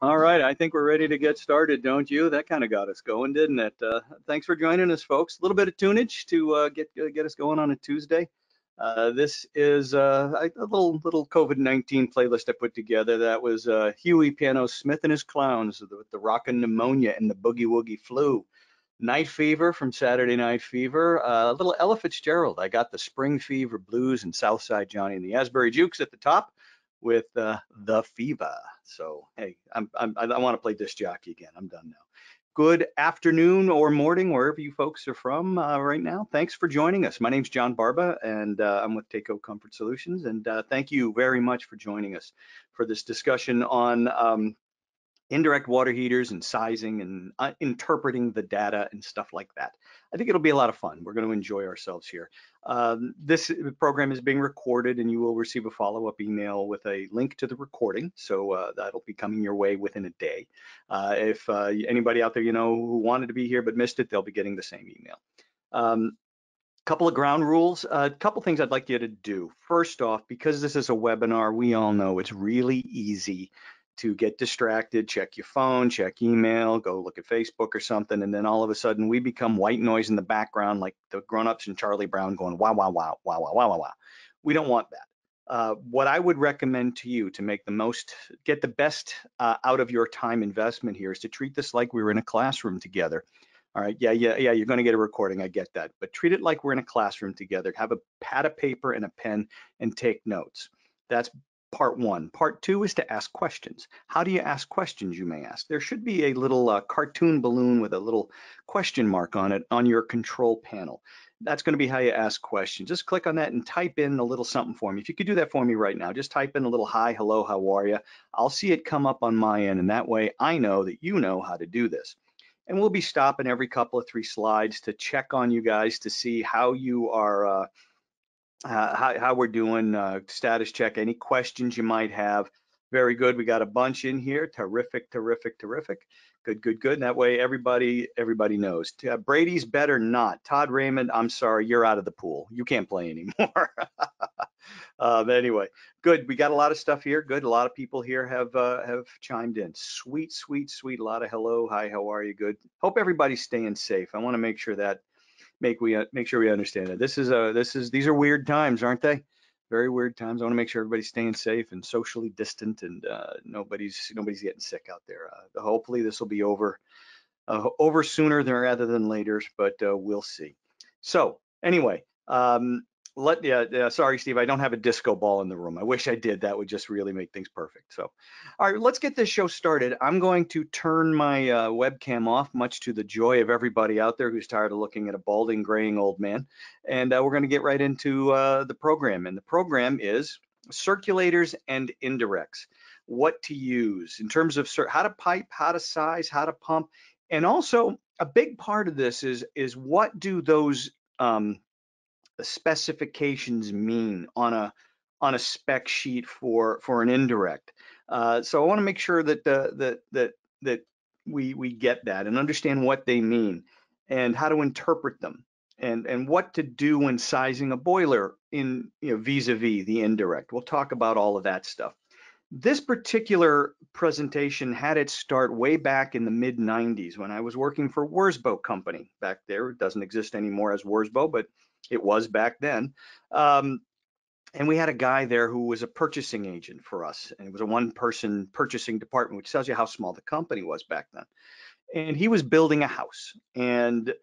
All right, I think we're ready to get started, don't you? That kind of got us going, didn't it? Thanks for joining us, folks. A little bit of tunage to get us going on a Tuesday. This is a little COVID-19 playlist I put together. That was Huey Piano Smith and his Clowns with the Rockin' Pneumonia and the Boogie Woogie Flu. Night Fever from Saturday Night Fever. A little Ella Fitzgerald. I got the Spring Fever Blues and Southside Johnny and the Asbury Jukes at the top with the Fever. So hey, I want to play disc jockey again. I'm done now. Good afternoon or morning, wherever you folks are from right now. Thanks for joining us. My name's John Barba, and I'm with Taketh Comfort Solutions. And thank you very much for joining us for this discussion on indirect water heaters and sizing and interpreting the data and stuff like that. I think it'll be a lot of fun. We're going to enjoy ourselves here. This program is being recorded, and you will receive a follow-up email with a link to the recording. So that'll be coming your way within a day. If anybody out there who wanted to be here but missed it, they'll be getting the same email. Couple of ground rules, a couple things I'd like you to do. First off, because this is a webinar, we all know it's really easy to get distracted, check your phone, check email, go look at Facebook or something, and then all of a sudden we become white noise in the background like the grown-ups in Charlie Brown going, wow, wow, wow, wow, wow, wow, wow, wow. We don't want that. What I would recommend to you to make get the best out of your time investment here is to treat this like we were in a classroom together. All right, yeah, you're going to get a recording, I get that, but treat it like we're in a classroom together. Have a pad of paper and a pen and take notes. That's part one. Part two is to ask questions. How do you ask questions, you may ask? There should be a little cartoon balloon with a little question mark on it on your control panel. That's going to be how you ask questions. Just click on that and type in a little something for me. If you could do that for me right now, just type in a little hi, hello, how are you? I'll see it come up on my end, and that way I know that you know how to do this. And we'll be stopping every couple of 3 slides to check on you guys to see how you are how we're doing, status check, any questions you might have. Very good. We got a bunch in here. Terrific, terrific, terrific. Good, good, good. And that way everybody knows. Brady's better not. Todd Raymond, I'm sorry, you're out of the pool. You can't play anymore. Anyway, good. We got a lot of stuff here. Good. A lot of people here have chimed in. Sweet, sweet, sweet. A lot of hello, hi, how are you? Good. Hope everybody's staying safe. I want to make sure that make sure we understand it. These are weird times, aren't they? Very weird times. I want to make sure everybody's staying safe and socially distant, and nobody's getting sick out there. Hopefully this will be over sooner rather than later, but we'll see. So anyway, sorry, Steve, I don't have a disco ball in the room. I wish I did. That would just really make things perfect. So, all right, let's get this show started. I'm going to turn my webcam off, much to the joy of everybody out there who's tired of looking at a balding, graying old man. And we're going to get right into the program. And the program is circulators and indirects. What to use in terms of how to pipe, how to size, how to pump. And also a big part of this is what do those specifications mean on a spec sheet for an indirect. So I want to make sure that we get that and understand what they mean and how to interpret them and what to do when sizing a boiler in vis-a-vis the indirect. We'll talk about all of that stuff. This particular presentation had its start way back in the mid 90s when I was working for Worsbo Company back there. It doesn't exist anymore as Worsbo, but it was back then. And we had a guy there who was a purchasing agent for us. And it was a one-person purchasing department, which tells you how small the company was back then. And he was building a house. And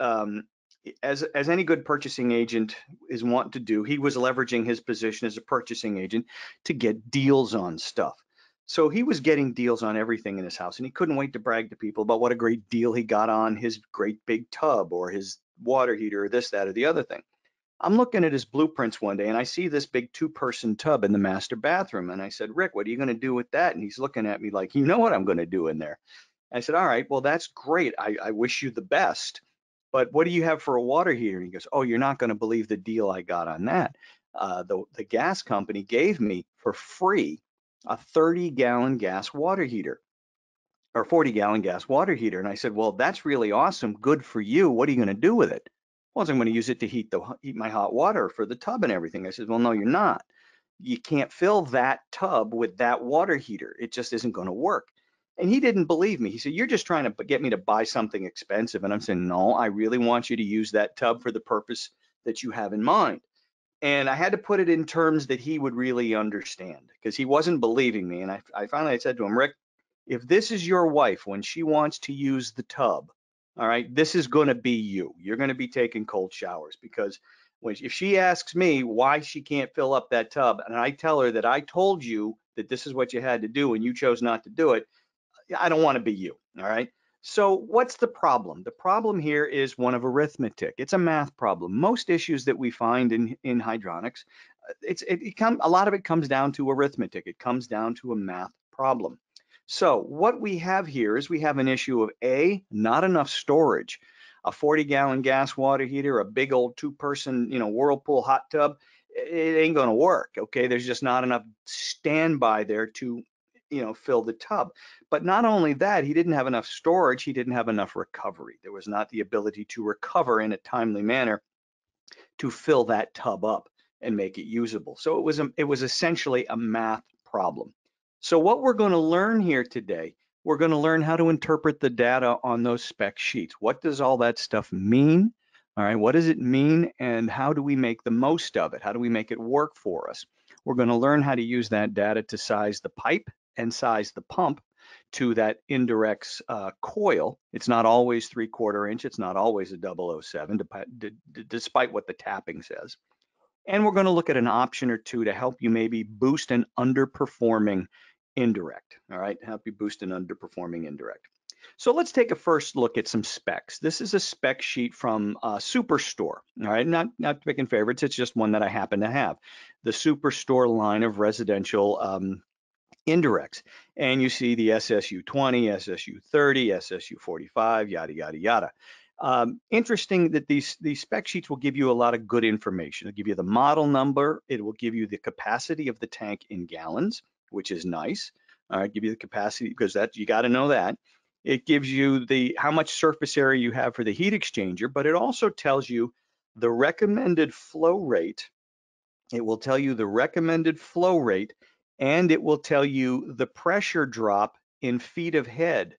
as any good purchasing agent is wont to do, he was leveraging his position as a purchasing agent to get deals on stuff. So he was getting deals on everything in his house, and he couldn't wait to brag to people about what a great deal he got on his great big tub or his water heater or this, that, or the other thing. I'm looking at his blueprints one day, and I see this big 2-person tub in the master bathroom. And I said, Rick, what are you going to do with that? And he's looking at me like, you know what I'm going to do in there. I said, all right, well, that's great. I wish you the best. But what do you have for a water heater? And he goes, oh, you're not going to believe the deal I got on that. The gas company gave me for free a 30-gallon gas water heater or 40-gallon gas water heater. And I said, well, that's really awesome. Good for you. What are you going to do with it? Well, I'm going to use it to heat my hot water for the tub and everything. I said, well, no, you're not. You can't fill that tub with that water heater. It just isn't going to work. And he didn't believe me. He said, you're just trying to get me to buy something expensive. And I'm saying, no, I really want you to use that tub for the purpose that you have in mind. And I had to put it in terms that he would really understand because he wasn't believing me. And I finally said to him, Rick, if this is your wife when she wants to use the tub, all right, this is going to be you. You're going to be taking cold showers because if she asks me why she can't fill up that tub and I tell her that I told you that this is what you had to do and you chose not to do it, I don't want to be you. All right. So what's the problem? The problem here is one of arithmetic. It's a math problem. Most issues that we find in hydronics, a lot of it comes down to arithmetic. It comes down to a math problem. So what we have here is we have an issue of A, not enough storage. A 40-gallon gas water heater, a big old two-person, Whirlpool hot tub, it ain't going to work. Okay, there's just not enough standby there to, fill the tub. But not only that, he didn't have enough storage, he didn't have enough recovery. There was not the ability to recover in a timely manner to fill that tub up and make it usable. So it was essentially a math problem. So what we're going to learn here today, we're going to learn how to interpret the data on those spec sheets. What does all that stuff mean? All right, what does it mean and how do we make the most of it? How do we make it work for us? We're going to learn how to use that data to size the pipe and size the pump to that indirect coil. It's not always 3/4 inch. It's not always a 007, despite what the tapping says. And we're going to look at an option or two to help you maybe boost an underperforming indirect. All right, help you boost an underperforming indirect. So let's take a first look at some specs. This is a spec sheet from Superstore. All right, not picking favorites. It's just one that I happen to have. The Superstore line of residential indirects. And you see the SSU 20, SSU 30, SSU 45, yada, yada, yada. Interesting that these spec sheets will give you a lot of good information. It'll give you the model number. It will give you the capacity of the tank in gallons, which is nice. All right, give you the capacity because you got to know that. It gives you how much surface area you have for the heat exchanger, but it also tells you the recommended flow rate. It will tell you the recommended flow rate, and it will tell you the pressure drop in feet of head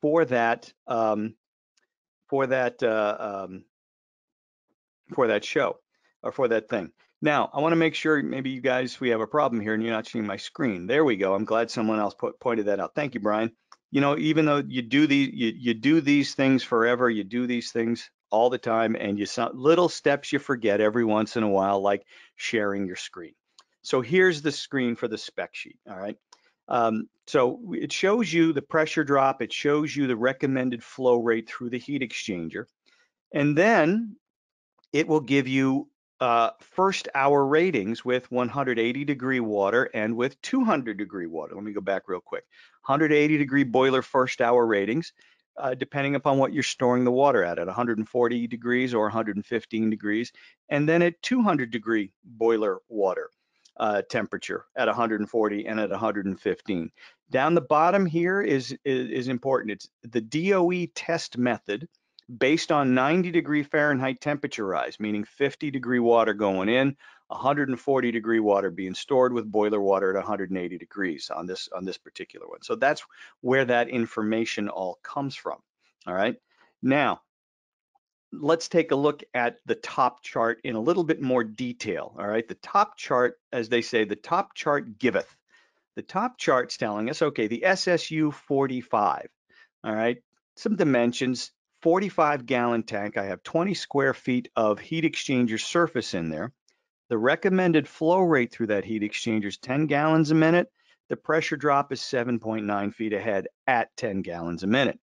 for that for that for that show or for that thing. Now, I want to make sure maybe you guys, we have a problem here and you're not seeing my screen. There we go. I'm glad someone else pointed that out. Thank you, Brian. Even though you do these things forever, you do these things all the time, and little steps you forget every once in a while, like sharing your screen. So here's the screen for the spec sheet. All right. So it shows you the pressure drop. It shows you the recommended flow rate through the heat exchanger. And then it will give you first hour ratings with 180-degree water and with 200-degree water. Let me go back real quick. 180-degree boiler first hour ratings, depending upon what you're storing the water at 140 degrees or 115 degrees, and then at 200-degree boiler water temperature at 140 and at 115. Down the bottom here is important. It's the DOE test method based on 90-degree Fahrenheit temperature rise, meaning 50-degree water going in, 140-degree water being stored with boiler water at 180 degrees on this particular one. So that's where that information all comes from. All right. Now, let's take a look at the top chart in a little bit more detail. All right. The top chart, as they say, the top chart giveth. The top chart's telling us, okay, the SSU 45. All right. Some dimensions. 45-gallon tank. I have 20 square feet of heat exchanger surface in there. The recommended flow rate through that heat exchanger is 10 gallons a minute. The pressure drop is 7.9 feet ahead at 10 gallons a minute.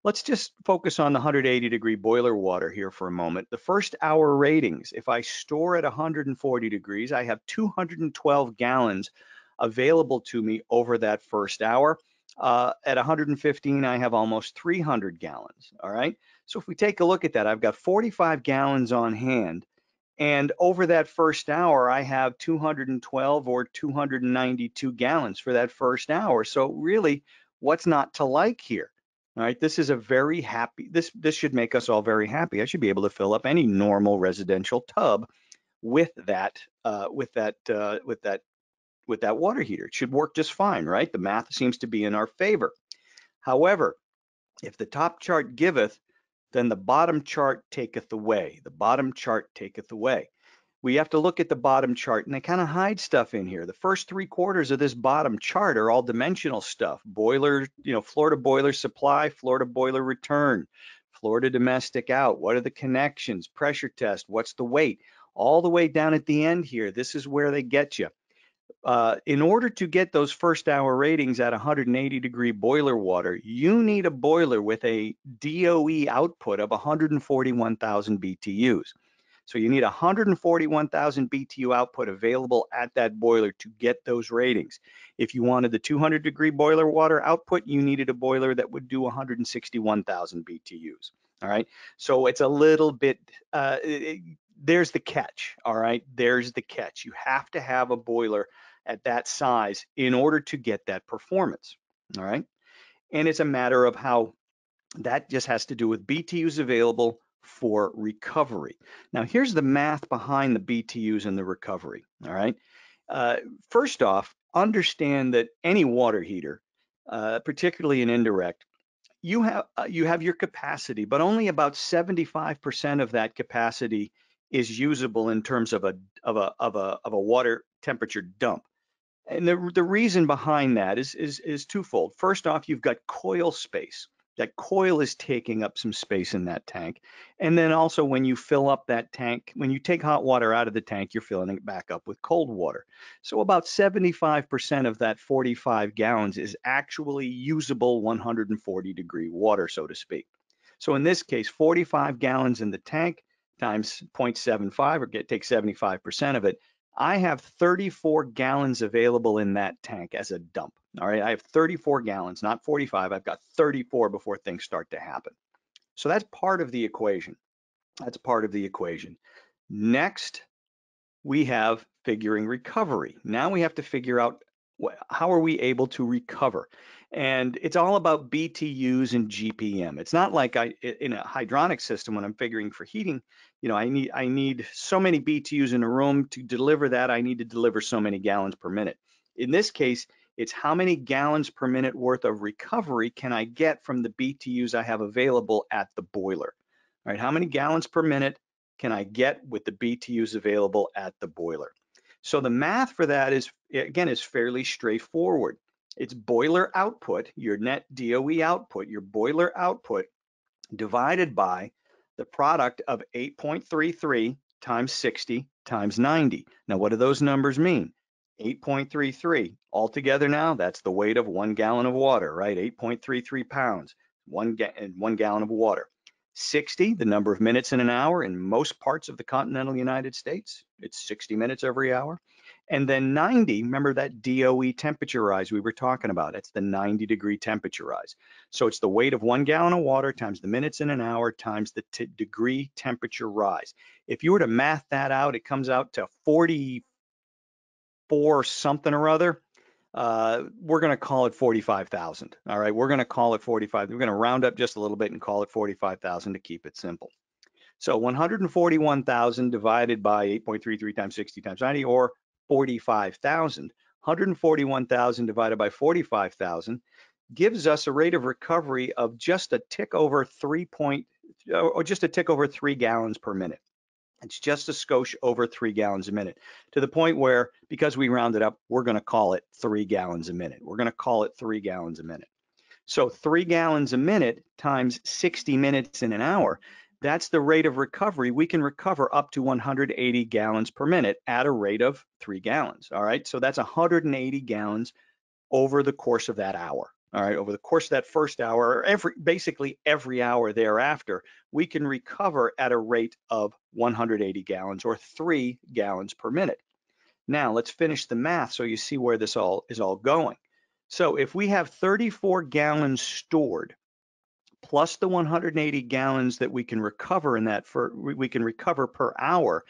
Let's just focus on the 180-degree boiler water here for a moment. The first hour ratings, if I store at 140 degrees, I have 212 gallons available to me over that first hour. At 115, I have almost 300 gallons, all right? So if we take a look at that, I've got 45 gallons on hand, and over that first hour, I have 212 or 292 gallons for that first hour. So really, what's not to like here? All right, this is a very happy, this should make us all very happy. I should be able to fill up any normal residential tub with that water heater. It should work just fine, right? The math seems to be in our favor. However, if the top chart giveth, then the bottom chart taketh away. The bottom chart taketh away. We have to look at the bottom chart, and they kind of hide stuff in here. The first 3/4 of this bottom chart are all dimensional stuff. Boiler, Florida boiler supply, Florida boiler return, Florida domestic out. What are the connections? Pressure test. What's the weight? All the way down at the end here, this is where they get you. In order to get those first hour ratings at 180-degree boiler water, you need a boiler with a DOE output of 141,000 BTUs. So you need 141,000 BTU output available at that boiler to get those ratings. If you wanted the 200-degree boiler water output, you needed a boiler that would do 161,000 BTUs. All right, so it's a little bit, there's the catch, all right? There's the catch. You have to have a boiler at that size in order to get that performance, all right? And it's a matter of how that just has to do with BTUs available for recovery. Now, here's the math behind the BTUs and the recovery, all right? First off, understand that any water heater, particularly an indirect, you have your capacity, but only about 75% of that capacity is usable in terms of a water temperature dump. And the reason behind that is twofold. First off, you've got coil space. That coil is taking up some space in that tank. And then also when you fill up that tank, when you take hot water out of the tank, you're filling it back up with cold water. So about 75% of that 45 gallons is actually usable 140-degree water, so to speak. So in this case, 45 gallons in the tank times 0.75, or take 75% of it, I have 34 gallons available in that tank as a dump. All right, I have 34 gallons, not 45. I've got 34 before things start to happen. So that's part of the equation. That's part of the equation. Next, we have figuring recovery. Now we have to figure out how are we able to recover? And it's all about BTUs and GPM. It's not like in a hydronic system when I'm figuring for heating, I need so many BTUs in a room to deliver that. I need to deliver so many gallons per minute. In this case, it's how many gallons per minute worth of recovery can I get from the BTUs I have available at the boiler? All right, how many gallons per minute can I get with the BTUs available at the boiler? So the math for that is fairly straightforward. It's boiler output, your net DOE output, your boiler output divided by the product of 8.33 times 60 times 90. Now, what do those numbers mean? 8.33 altogether now, that's the weight of 1 gallon of water, right? 8.33 pounds, one gallon of water. 60, the number of minutes in an hour in most parts of the continental United States. It's 60 minutes every hour. And then 90, remember that DOE temperature rise we were talking about. It's the 90-degree temperature rise. So it's the weight of 1 gallon of water times the minutes in an hour times the degree temperature rise. If you were to math that out, it comes out to 44 something or other. We're going to call it 45,000. All right, we're going to call it 45. We're going to round up just a little bit and call it 45,000 to keep it simple. So 141,000 divided by 8.33 times 60 times 90, or 45,000. 141,000 divided by 45,000 gives us a rate of recovery of just a tick over 3 gallons per minute. It's just a skosh over 3 gallons a minute, to the point where, because we rounded up, we're going to call it 3 gallons a minute. We're going to call it 3 gallons a minute. So 3 gallons a minute times 60 minutes in an hour, that's the rate of recovery. We can recover up to 180 gallons per minute at a rate of 3 gallons. All right, so that's 180 gallons over the course of that hour. All right, over the course of that first hour, basically every hour thereafter, we can recover at a rate of 180 gallons, or 3 gallons per minute. Now let's finish the math so you see where this all is going. So if we have 34 gallons stored, plus the 180 gallons that we can recover per hour,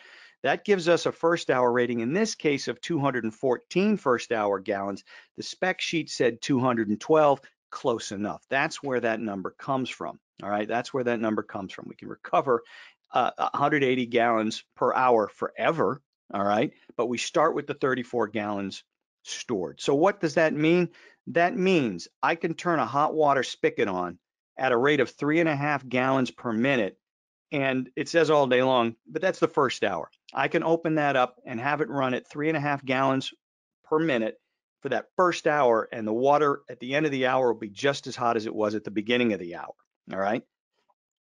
that gives us a first hour rating, in this case, of 214 first hour gallons. The spec sheet said 212, close enough. That's where that number comes from. All right, that's where that number comes from. We can recover 180 gallons per hour forever. All right, but we start with the 34 gallons stored. So what does that mean? That means I can turn a hot water spigot on at a rate of 3.5 gallons per minute, and it says all day long, but that's the first hour. I can open that up and have it run at 3.5 gallons per minute for that first hour, and the water at the end of the hour will be just as hot as it was at the beginning of the hour. All right.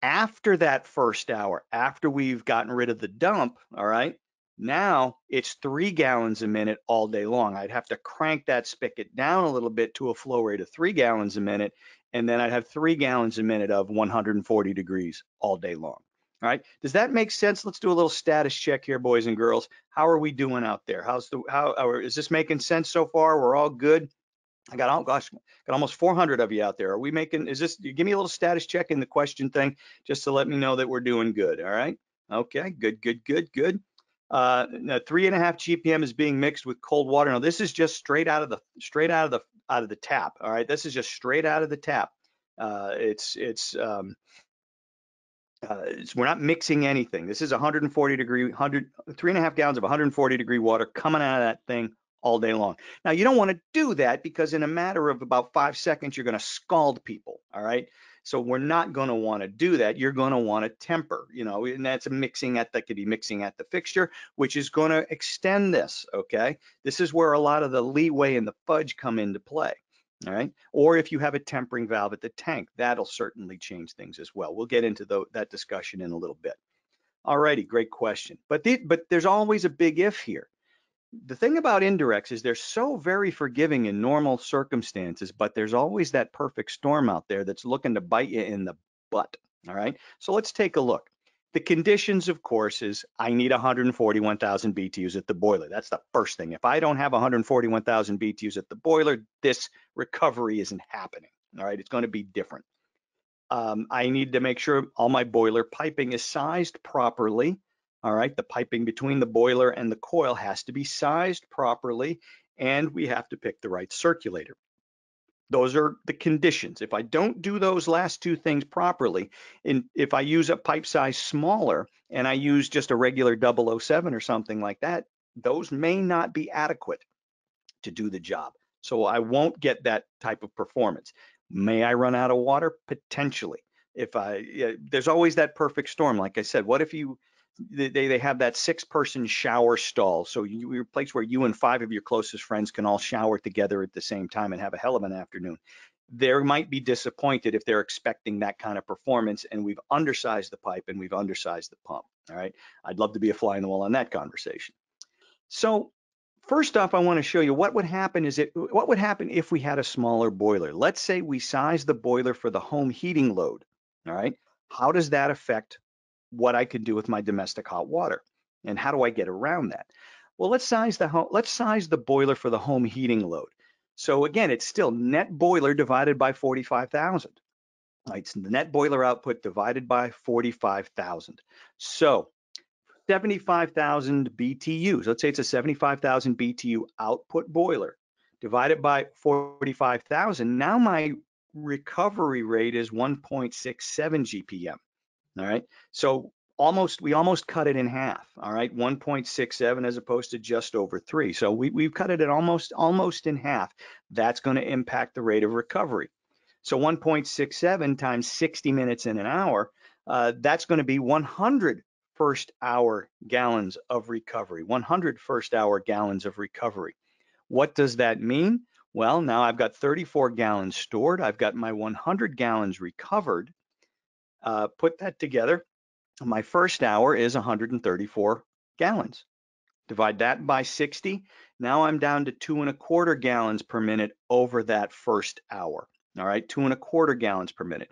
After that first hour, after we've gotten rid of the dump, all right, now it's 3 gallons a minute all day long. I'd have to crank that spigot down a little bit to a flow rate of 3 gallons a minute, and then I'd have 3 gallons a minute of 140 degrees all day long. All right, does that make sense? Let's do a little status check here, boys and girls. How are we doing out there? Is this making sense so far? We're all good. I got, oh gosh, got almost 400 of you out there. Are we making, give me a little status check in the question thing just to let me know that we're doing good. All right. Okay, good, good, good, good. Now 3.5 GPM is being mixed with cold water. Now this is just out of the tap. All right. This is just straight out of the tap. We're not mixing anything. This is 140 degree, 3.5 gallons of 140 degree water coming out of that thing all day long. Now, you don't want to do that because in a matter of about 5 seconds, you're going to scald people. All right. So we're not going to want to do that. You're going to want to temper, and that's that could be mixing at the fixture, which is going to extend this. Okay. This is where a lot of the leeway and the fudge come into play. All right. Or if you have a tempering valve at the tank, that'll certainly change things as well. We'll get into that discussion in a little bit. All righty, great question. But there's always a big if here. The thing about indirects is they're so very forgiving in normal circumstances, but there's always that perfect storm out there that's looking to bite you in the butt. All right. So let's take a look. The conditions, of course, is I need 141,000 BTUs at the boiler. That's the first thing. If I don't have 141,000 BTUs at the boiler, this recovery isn't happening. All right, it's going to be different. I need to make sure all my boiler piping is sized properly. All right, the piping between the boiler and the coil has to be sized properly, and we have to pick the right circulator. Those are the conditions. If I don't do those last two things properly, and if I use a pipe size smaller and I use just a regular 007 or something like that, those may not be adequate to do the job. So I won't get that type of performance. May I run out of water? Potentially. There's always that perfect storm. Like I said, what if they have that 6-person shower stall. So you're a place where you and 5 of your closest friends can all shower together at the same time and have a hell of an afternoon. They might be disappointed if they're expecting that kind of performance and we've undersized the pipe and we've undersized the pump. All right. I'd love to be a fly in the wall on that conversation. So first off, I want to show you what would happen if we had a smaller boiler. Let's say we size the boiler for the home heating load. All right. How does that affect what I can do with my domestic hot water? And how do I get around that? Well, let's size the boiler for the home heating load. So again, it's still net boiler divided by 45,000. Right, it's the net boiler output divided by 45,000. So 75,000 BTUs. Let's say it's a 75,000 BTU output boiler divided by 45,000. Now my recovery rate is 1.67 GPM. All right. So we almost cut it in half. All right. 1.67 as opposed to just over 3. So we've cut it at almost in half. That's going to impact the rate of recovery. So 1.67 times 60 minutes in an hour, that's going to be 100 first hour gallons of recovery, 100 first hour gallons of recovery. What does that mean? Well, now I've got 34 gallons stored. I've got my 100 gallons recovered. Put that together. My first hour is 134 gallons. Divide that by 60. Now I'm down to 2.25 gallons per minute over that first hour. All right, 2.25 gallons per minute.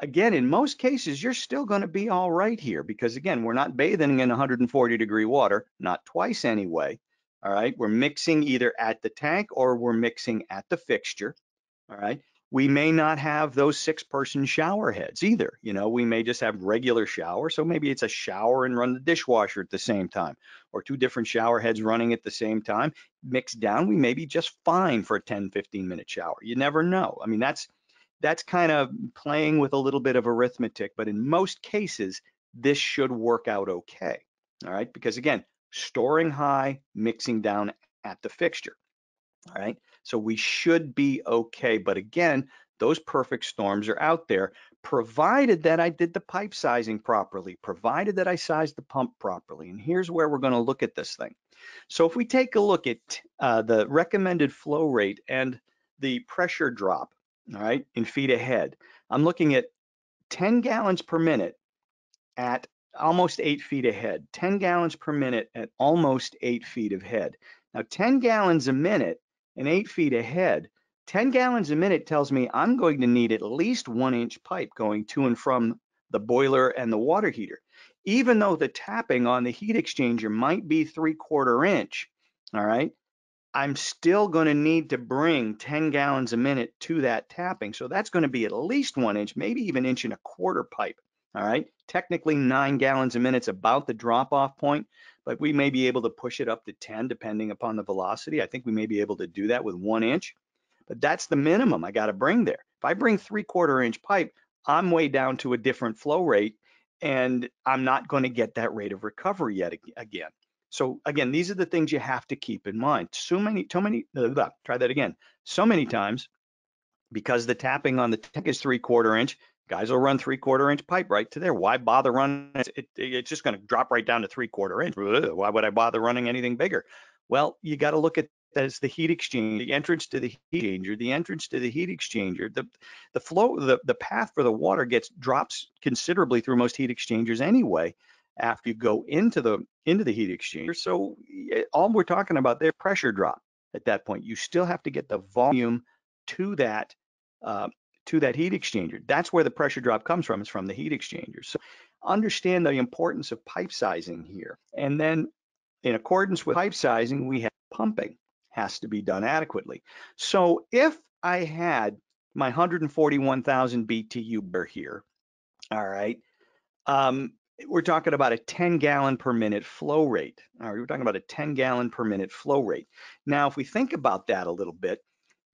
Again, in most cases, you're still going to be all right here because, again, we're not bathing in 140 degree water, not twice anyway. All right, we're mixing either at the tank or we're mixing at the fixture. All right, we may not have those 6-person shower heads either. We may just have regular shower. So maybe it's a shower and run the dishwasher at the same time, or 2 different shower heads running at the same time. Mixed down, we may be just fine for a 10-15 minute shower. You never know. I mean, that's kind of playing with a little bit of arithmetic, but in most cases, this should work out okay. All right, because again, storing high, mixing down at the fixture. All right, So we should be okay. But again, those perfect storms are out there, provided that I did the pipe sizing properly, provided that I sized the pump properly. And here's where we're going to look at this thing. So if we take a look at the recommended flow rate and the pressure drop, all right, in feet ahead, I'm looking at 10 gallons per minute at almost 8 feet ahead, 10 gallons per minute at almost 8 feet ahead. Now, 10 gallons a minute and 8 feet ahead, 10 gallons a minute tells me I'm going to need at least 1-inch pipe going to and from the boiler and the water heater. Even though the tapping on the heat exchanger might be 3/4 inch, all right, I'm still going to need to bring 10 gallons a minute to that tapping. So that's going to be at least 1 inch, maybe even 1.25 inch pipe. All right. Technically 9 gallons a minute is about the drop off point, but we may be able to push it up to 10 depending upon the velocity. I think we may be able to do that with 1 inch, but that's the minimum I got to bring there. If I bring 3/4 inch pipe, I'm way down to a different flow rate and I'm not going to get that rate of recovery yet again. So again, these are the things you have to keep in mind. Try that again. So many times, because the tapping on the tank is 3/4 inch, guys will run 3/4 inch pipe right to there. Why bother running? It's just going to drop right down to 3/4 inch. Why would I bother running anything bigger? Well, you got to look at that as the heat exchanger, the entrance to the heat exchanger, the entrance to the heat exchanger. The flow, the path for the water drops considerably through most heat exchangers anyway after you go into the heat exchanger. So all we're talking about there, pressure drop at that point. You still have to get the volume to that uh, to that heat exchanger. That's where the pressure drop comes from, is from the heat exchanger. So understand the importance of pipe sizing here. And then in accordance with pipe sizing, we have pumping has to be done adequately. So if I had my 141,000 BTU here, all right, um, we're talking about a 10 gallon per minute flow rate. All right, we're talking about a 10 gallon per minute flow rate. Now, if we think about that a little bit,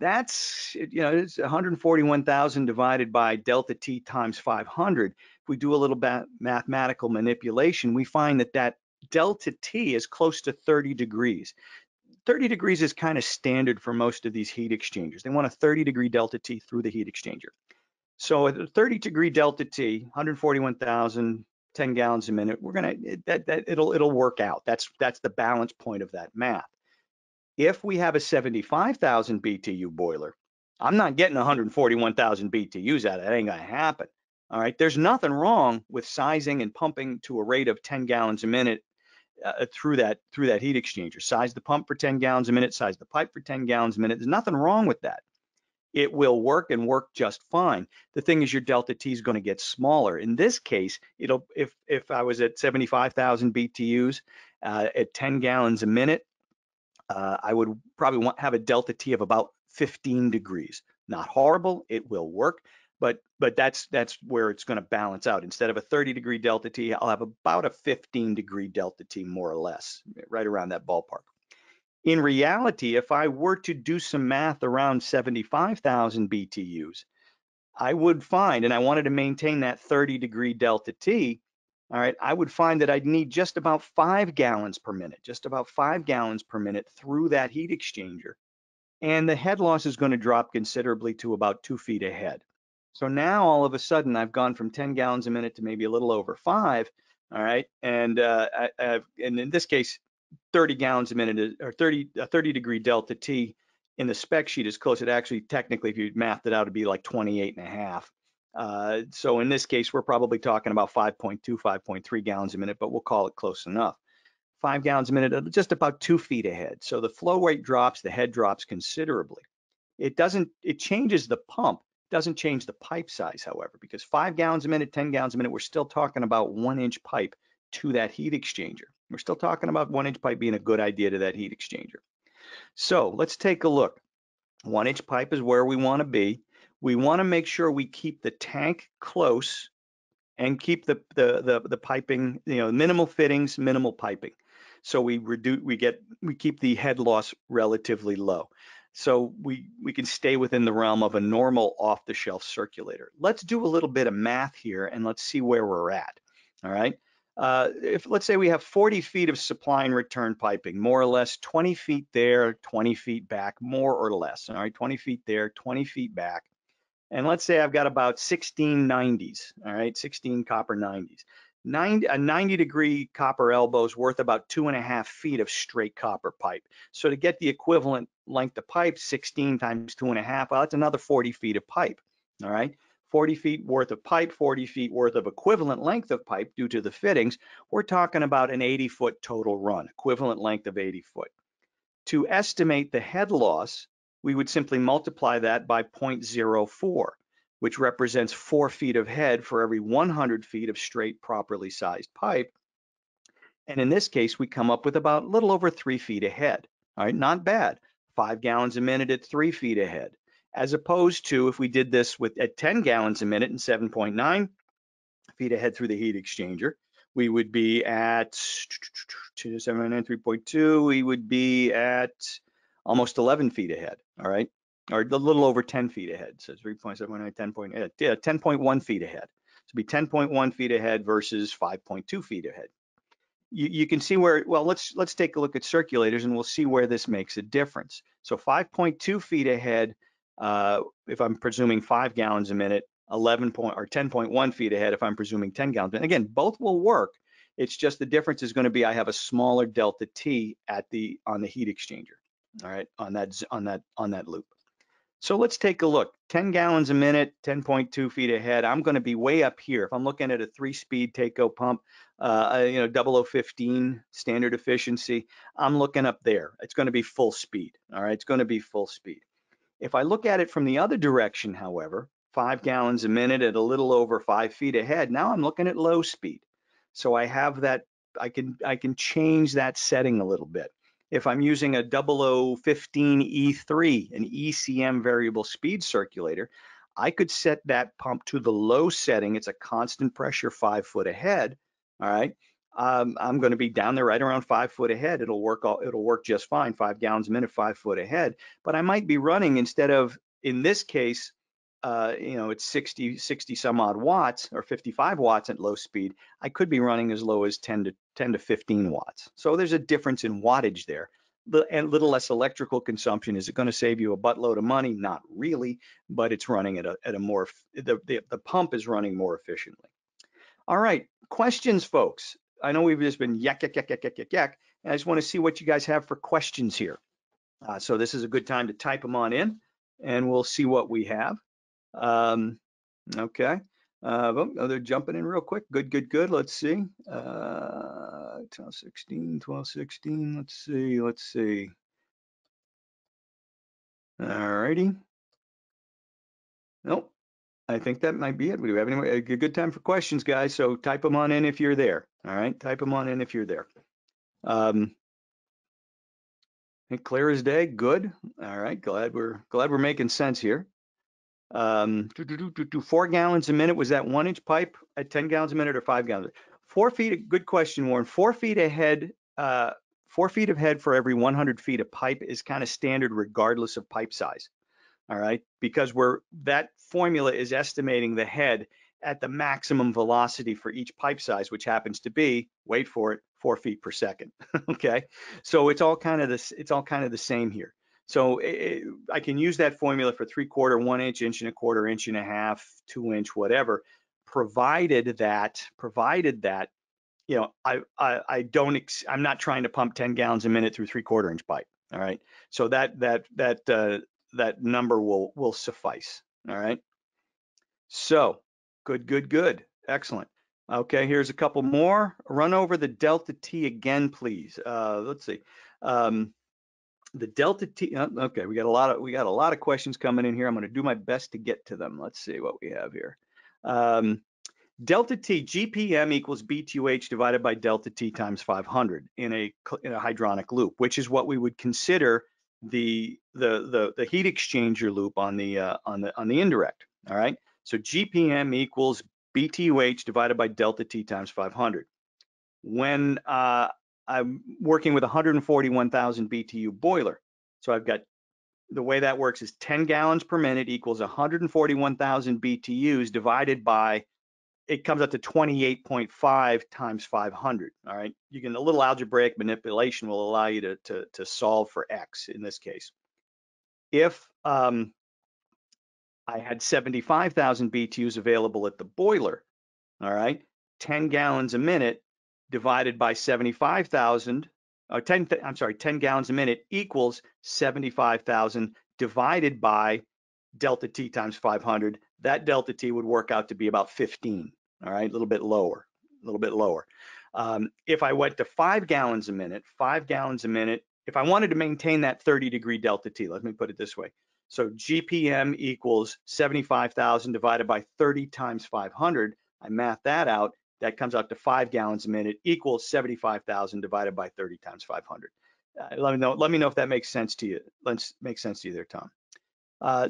that's, it's 141,000 divided by delta T times 500. If we do a little mathematical manipulation, we find that delta T is close to 30 degrees. 30 degrees is kind of standard for most of these heat exchangers. They want a 30-degree delta T through the heat exchanger. So at a 30-degree delta T, 141,000, 10 gallons a minute, it'll work out. That's the balance point of that math. If we have a 75,000 BTU boiler, I'm not getting 141,000 BTUs out of it. That ain't gonna happen. All right. There's nothing wrong with sizing and pumping to a rate of 10 gallons a minute through that heat exchanger. Size the pump for 10 gallons a minute, size the pipe for 10 gallons a minute. There's nothing wrong with that. It will work and work just fine. The thing is, your delta T is going to get smaller. In this case, if I was at 75,000 BTUs at 10 gallons a minute, I would probably have a delta T of about 15 degrees. Not horrible, it will work, but that's where it's going to balance out. Instead of a 30-degree delta T, I'll have about a 15-degree delta T, more or less, right around that ballpark. In reality, if I were to do some math around 75,000 BTUs, I would find, and I wanted to maintain that 30-degree delta T, all right, I would find that I'd need just about 5 gallons per minute, through that heat exchanger. And the head loss is going to drop considerably to about 2 feet ahead. So now all of a sudden I've gone from 10 gallons a minute to maybe a little over 5, all right, and and in this case, 30 gallons a minute or 30-degree delta T in the spec sheet is close. It actually, technically, if you mathed it out, it'd be like 28.5. So in this case, we're probably talking about 5.2, 5.3 gallons a minute, but we'll call it close enough. 5 gallons a minute, just about 2 feet ahead. So the flow rate drops, the head drops considerably. It changes the pump, doesn't change the pipe size, however, because 5 gallons a minute, 10 gallons a minute, we're still talking about 1-inch pipe to that heat exchanger. We're still talking about 1-inch pipe being a good idea to that heat exchanger. So let's take a look. 1-inch pipe is where we want to be. We want to make sure we keep the tank close and keep the piping, minimal fittings, minimal piping. So we keep the head loss relatively low. So we can stay within the realm of a normal off-the-shelf circulator. Let's do a little bit of math here and let's see where we're at. All right. If let's say we have 40 feet of supply and return piping, more or less 20 feet there, 20 feet back, more or less. All right, 20 feet there, 20 feet back. And let's say I've got about 16 90s, all right, 16 copper 90s. A 90-degree copper elbow is worth about 2.5 feet of straight copper pipe. So to get the equivalent length of pipe, 16 times 2.5, well, that's another 40 feet of pipe, all right? 40 feet worth of pipe, 40 feet worth of equivalent length of pipe due to the fittings. We're talking about an 80-foot total run, equivalent length of 80 foot. To estimate the head loss, we would simply multiply that by 0.04, which represents 4 feet of head for every 100 feet of straight, properly sized pipe. And in this case, we come up with about a little over 3 feet of head. All right, not bad. 5 gallons a minute at 3 feet ahead. As opposed to if we did this at 10 gallons a minute and 7.9 feet ahead through the heat exchanger, we would be at 793.2. We would be at almost 11 feet ahead. All right, or a little over 10 feet ahead. So 3.79, 10.1 feet ahead. So it'd be 10.1 feet ahead versus 5.2 feet ahead. You can see where, well, let's take a look at circulators and we'll see where this makes a difference. So 5.2 feet ahead, if I'm presuming 5 gallons a minute, 10.1 feet ahead if I'm presuming 10 gallons. And again, both will work. It's just the difference is going to be I have a smaller delta T on the heat exchanger. All right, on that loop. So let's take a look. 10 gallons a minute, 10.2 feet ahead. I'm going to be way up here. If I'm looking at a 3-speed Taketh pump, 0015 standard efficiency, I'm looking up there. It's going to be full speed. All right, it's going to be full speed. If I look at it from the other direction, however, 5 gallons a minute at a little over 5 feet ahead, now I'm looking at low speed. So I have that, I can change that setting a little bit. If I'm using a 0015 E3, an ECM variable speed circulator, I could set that pump to the low setting. It's a constant pressure 5 foot ahead. All right. I'm going to be down there right around 5 foot ahead. It'll work just fine. 5 gallons a minute, 5 foot ahead. But I might be running instead of, in this case, it's 60 some odd watts or 55 watts at low speed. I could be running as low as 10 to 15 watts. So there's a difference in wattage there. And a little less electrical consumption. Is it going to save you a buttload of money? Not really, but it's running at a more, the pump is running more efficiently. All right, questions, folks. I know we've just been yak, and I just want to see what you guys have for questions here. So this is a good time to type them on in, and we'll see what we have. Okay. They're jumping in real quick. Good. Let's see. 1216. Let's see. All righty. Nope. I think that might be it. We do have a good time for questions, guys. So type them on in if you're there. All right. Type them on in if you're there. Clear as day. Good. All right. Glad we're making sense here. 4 gallons a minute, was that 1-inch pipe at 10 gallons a minute or 5 gallons? 4 feet, good question, Warren. 4 feet ahead, 4 feet of head for every 100 feet of pipe is kind of standard regardless of pipe size. All right, because that formula is estimating the head at the maximum velocity for each pipe size, which happens to be, wait for it, 4 feet per second. Okay, so it's all kind of the same here. So I can use that formula for 3/4, 1-inch, 1.25 inches, 1.5 inches, 2-inch, whatever, provided that I'm not trying to pump 10 gallons a minute through 3/4 inch pipe. All right, so that number will suffice. All right, so good, excellent. Okay, here's a couple more. Run over the delta T again, please. Let's see. The delta T. Okay, we got a lot of questions coming in here. I'm going to do my best to get to them. Let's see what we have here. Delta T, GPM equals BTUH divided by delta T times 500 in a hydronic loop, which is what we would consider the heat exchanger loop on the indirect. All right, so GPM equals BTUH divided by delta T times 500. When I'm working with 141,000 BTU boiler, so I've got, the way that works is 10 gallons per minute equals 141,000 BTUs divided by it comes up to 28.5 times 500. All right, you can, a little algebraic manipulation will allow you to solve for X in this case. If I had 75,000 BTUs available at the boiler, all right, 10 gallons a minute divided by 75,000, or 10 gallons a minute equals 75,000 divided by delta T times 500. That delta T would work out to be about 15, all right, a little bit lower, a little bit lower. If I went to 5 gallons a minute, if I wanted to maintain that 30-degree delta T, let me put it this way. So GPM equals 75,000 divided by 30 times 500. I math that out. That comes out to 5 gallons a minute equals 75,000 divided by 30 times 500. Let me know if that makes sense to you. Makes sense to you there, Tom.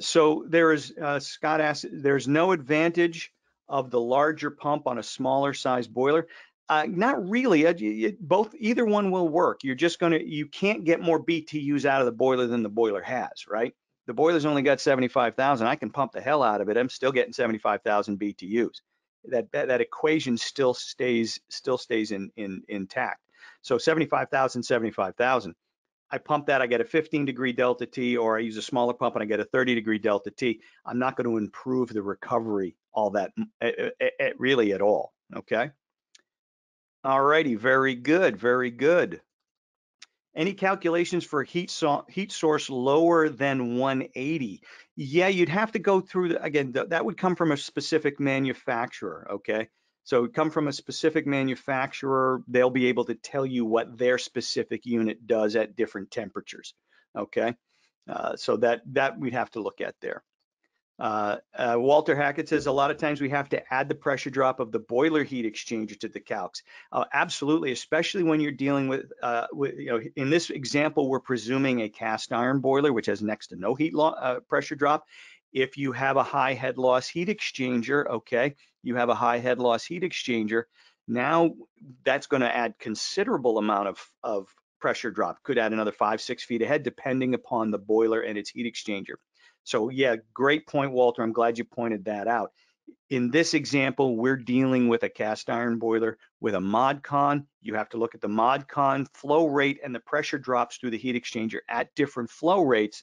So there is, Scott asked, there's no advantage of the larger pump on a smaller size boiler. Not really. Either one will work. You can't get more BTUs out of the boiler than the boiler has, right? The boiler's only got 75,000. I can pump the hell out of it. I'm still getting 75,000 BTUs. That equation still stays intact. So 75,000, 75,000. I pump that, I get a 15-degree delta T, or I use a smaller pump and I get a 30-degree delta T. I'm not going to improve the recovery all that really at all. Okay. All righty. Very good. Very good. Any calculations for heat source lower than 180? Yeah, you'd have to go through again. That would come from a specific manufacturer. Okay. So it would come from a specific manufacturer. They'll be able to tell you what their specific unit does at different temperatures. Okay. So that we'd have to look at there. Walter Hackett says a lot of times we have to add the pressure drop of the boiler heat exchanger to the calcs. Absolutely, especially when you're dealing with in this example, we're presuming a cast iron boiler, which has next to no heat pressure drop. If you have a high head loss heat exchanger, okay, you have a high head loss heat exchanger. Now that's going to add considerable amount of pressure drop. Could add another 5-6 feet ahead, depending upon the boiler and its heat exchanger. So yeah, great point, Walter. I'm glad you pointed that out. In this example, we're dealing with a cast iron boiler with a mod con. You have to look at the mod con flow rate and the pressure drops through the heat exchanger at different flow rates.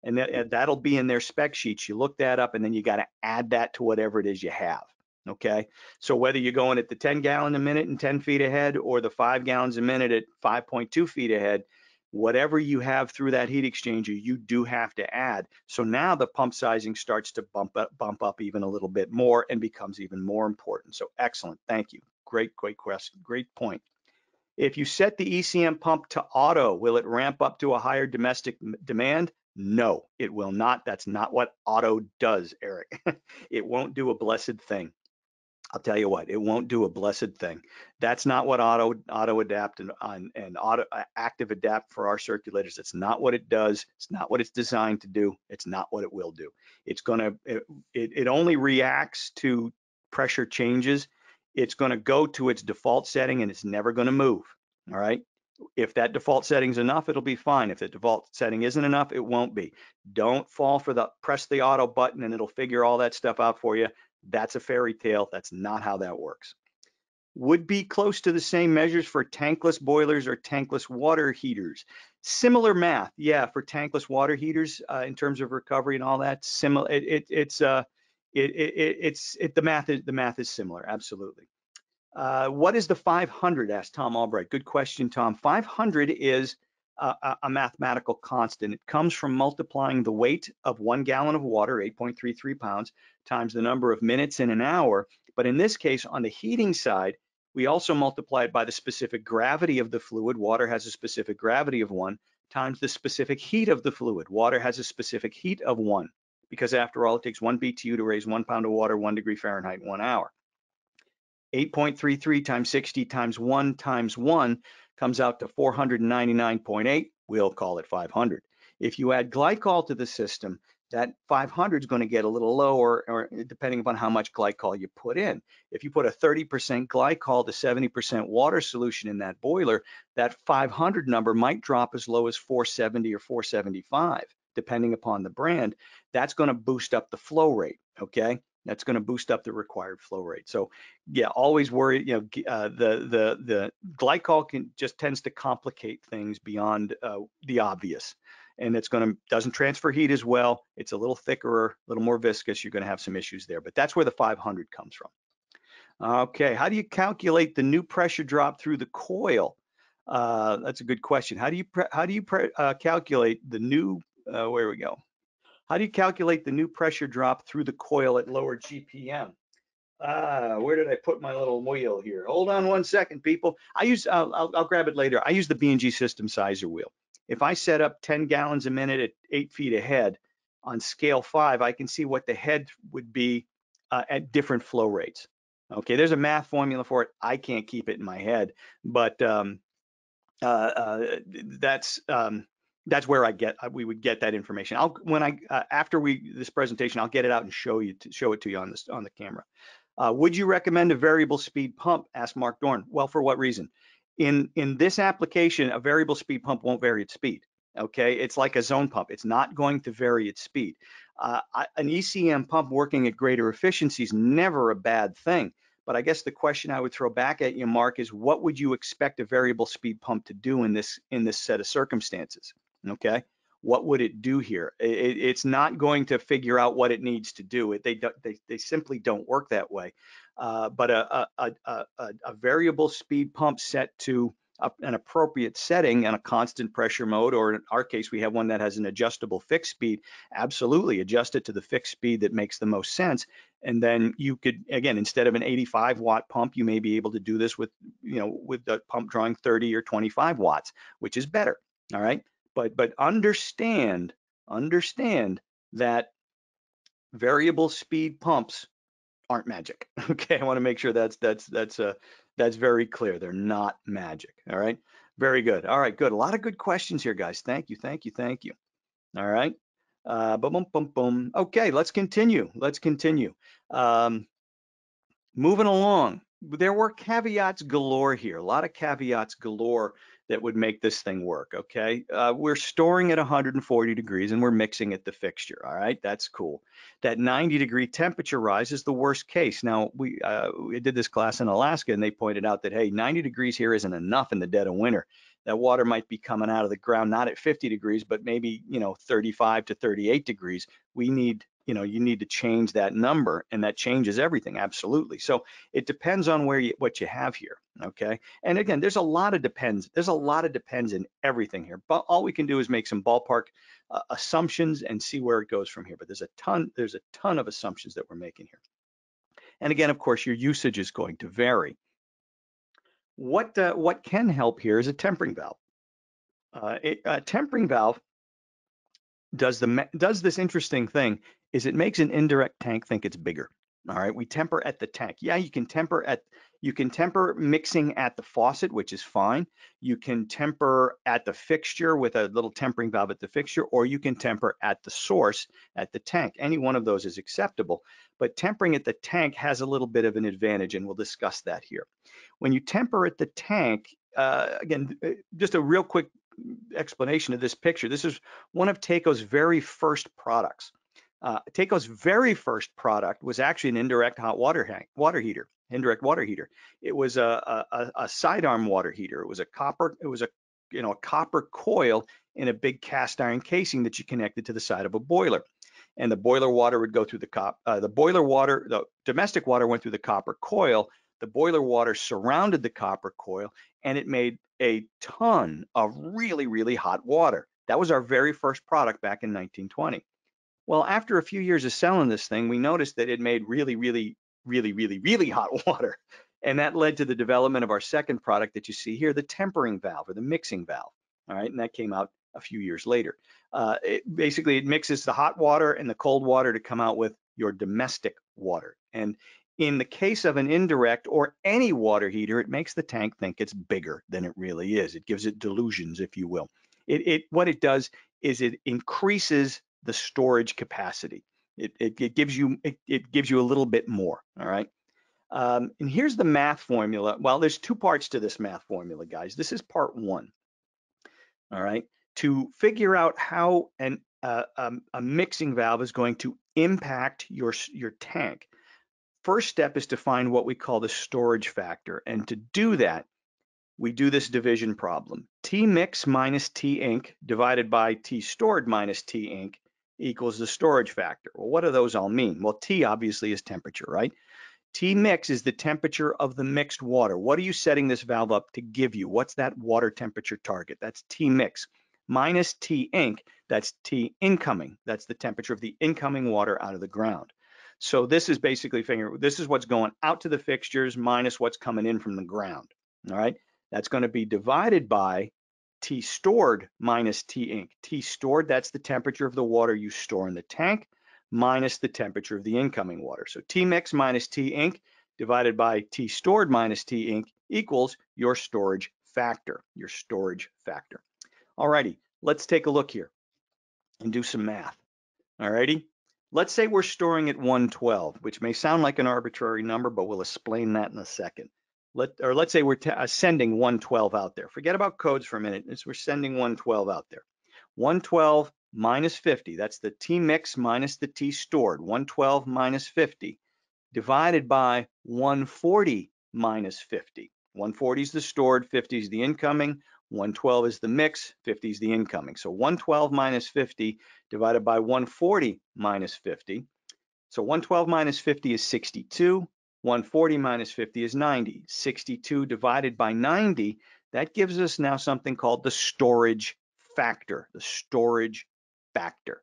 And that'll be in their spec sheets. You look that up and then you got to add that to whatever it is you have. Okay. So whether you're going at the 10 gallon a minute and 10 feet ahead or the 5 gallons a minute at 5.2 feet ahead, whatever you have through that heat exchanger, you do have to add. So now the pump sizing starts to bump up even a little bit more and becomes even more important. So excellent. Thank you. Great question. Great point. If you set the ECM pump to auto, will it ramp up to a higher domestic demand? No, it will not. That's not what auto does, Eric. It won't do a blessed thing. I'll tell you what, it won't do a blessed thing. That's not what auto adapt and auto active adapt for our circulators. It's not what it does. It's not what it's designed to do. It's not what it will do. It's gonna it only reacts to pressure changes. It's gonna go to its default setting and it's never gonna move. All right. If that default setting is enough, it'll be fine. If the default setting isn't enough, it won't be. Don't fall for the press the auto button and it'll figure all that stuff out for you. That's a fairy tale. That's not how that works. Would be close to the same measures for tankless boilers or tankless water heaters. Similar math, yeah, for tankless water heaters in terms of recovery and all that. Similar. The math is similar. Absolutely. What is the 500? Asked Tom Albright. Good question, Tom. 500 is a mathematical constant. It comes from multiplying the weight of 1 gallon of water, 8.33 pounds, times the number of minutes in an hour. But in this case, on the heating side, we also multiply it by the specific gravity of the fluid. Water has a specific gravity of 1, times the specific heat of the fluid. Water has a specific heat of 1, because after all, it takes 1 BTU to raise 1 pound of water, 1 degree Fahrenheit, 1 hour. 8.33 times 60 times 1 comes out to 499.8. We'll call it 500. If you add glycol to the system, that 500 is going to get a little lower, or depending upon how much glycol you put in. If you put a 30% glycol to 70% water solution in that boiler, that 500 number might drop as low as 470 or 475, depending upon the brand. That's going to boost up the flow rate, okay? That's going to boost up the required flow rate. So yeah, always worry, the glycol just tends to complicate things beyond the obvious. And doesn't transfer heat as well. It's a little thicker, a little more viscous. You're going to have some issues there, but that's where the 500 comes from. Okay, how do you calculate the new pressure drop through the coil? That's a good question. How do you calculate the new, where we go? How do you calculate the new pressure drop through the coil at lower GPM? Where did I put my little wheel here? Hold on one second, people. I'll grab it later. I use the B&G system sizer wheel. If I set up 10 gallons a minute at 8 feet ahead on scale 5, I can see what the head would be at different flow rates. Okay, there's a math formula for it. I can't keep it in my head, but uh, uh, that's where we would get that information. After this presentation, I'll get it out and show it to you on the camera. Would you recommend a variable speed pump? Asked Mark Dorn. Well, for what reason? In this application, a variable speed pump won't vary its speed. Okay, it's like a zone pump. It's not going to vary its speed. An ECM pump working at greater efficiency is never a bad thing. But I guess the question I would throw back at you, Mark, is what would you expect a variable speed pump to do in this set of circumstances? Okay, what would it do here? It's not going to figure out what it needs to do. They simply don't work that way. But a variable speed pump set to an appropriate setting and a constant pressure mode, or in our case, we have one that has an adjustable fixed speed, absolutely adjust it to the fixed speed that makes the most sense. And then you could, again, instead of an 85 watt pump, you may be able to do this with the pump drawing 30 or 25 watts, which is better. All right. But understand that variable speed pumps aren't magic. Okay, I want to make sure that's very clear. They're not magic. All right, very good. All right, good. A lot of good questions here, guys. Thank you. All right. Boom, boom, boom, boom. Okay, let's continue. Moving along. There were caveats galore here. A lot of caveats galore that would make this thing work. Okay, we're storing at 140 degrees and we're mixing at the fixture. All right, that's cool. That 90-degree temperature rise is the worst case. Now we did this class in Alaska and they pointed out that, hey, 90 degrees here isn't enough in the dead of winter. That water might be coming out of the ground not at 50 degrees, but maybe 35 to 38 degrees. We need you need to change that number, and that changes everything. Absolutely. So it depends on what you have here. Okay. And again, there's a lot of depends in everything here, but all we can do is make some ballpark assumptions and see where it goes from here. But there's a ton of assumptions that we're making here. And again, of course, your usage is going to vary. What can help here is a tempering valve. A tempering valve does this interesting thing is it makes an indirect tank think it's bigger. All right, we temper at the tank. Yeah, you can temper mixing at the faucet, which is fine. You can temper at the fixture with a little tempering valve at the fixture, or you can temper at the source at the tank. Any one of those is acceptable, but tempering at the tank has a little bit of an advantage, and we'll discuss that here. When you temper at the tank, again, just a real quick explanation of this picture. This is one of Taketh's very first products. Taketh's very first product was actually an indirect hot water heater. It was a sidearm water heater. It was a copper coil in a big cast iron casing that you connected to the side of a boiler. And the boiler water would go through the domestic water went through the copper coil. The boiler water surrounded the copper coil, and it made a ton of really, really hot water. That was our very first product back in 1920. Well, after a few years of selling this thing, we noticed that it made really, really, really, really, really hot water. And that led to the development of our second product that you see here, the tempering valve or the mixing valve. All right, and that came out a few years later. Basically, it mixes the hot water and the cold water to come out with your domestic water. And in the case of an indirect or any water heater, it makes the tank think it's bigger than it really is. It gives it delusions, if you will. What it does is it increases the storage capacity. It gives you a little bit more. All right. And here's the math formula. Well, there's two parts to this math formula, guys. This is part one. All right. To figure out how a mixing valve is going to impact your tank. first step is to find what we call the storage factor. And to do that, we do this division problem. T mix minus T inc divided by T stored minus T inc equals the storage factor. Well, what do those all mean? Well, T obviously is temperature, right? T mix is the temperature of the mixed water. What are you setting this valve up to give you? What's that water temperature target? That's T mix. Minus T inc, that's T incoming. That's the temperature of the incoming water out of the ground. So this is basically figuring, this is what's going out to the fixtures minus what's coming in from the ground. All right, that's going to be divided by T stored minus T inc. T stored, that's the temperature of the water you store in the tank, minus the temperature of the incoming water. So T mix minus T inc divided by T stored minus T inc equals your storage factor, your storage factor. Alrighty, let's take a look here and do some math. Alrighty, let's say we're storing at 112, which may sound like an arbitrary number, but we'll explain that in a second. Let's say we're sending 112 out there. Forget about codes for a minute. We're sending 112 out there. 112 minus 50, that's the T mix minus the T stored, 112 minus 50, divided by 140 minus 50. 140 is the stored, 50 is the incoming, 112 is the mix, 50 is the incoming. So 112 minus 50 divided by 140 minus 50. So 112 minus 50 is 62. 140 minus 50 is 90. 62 divided by 90, that gives us now something called the storage factor, the storage factor.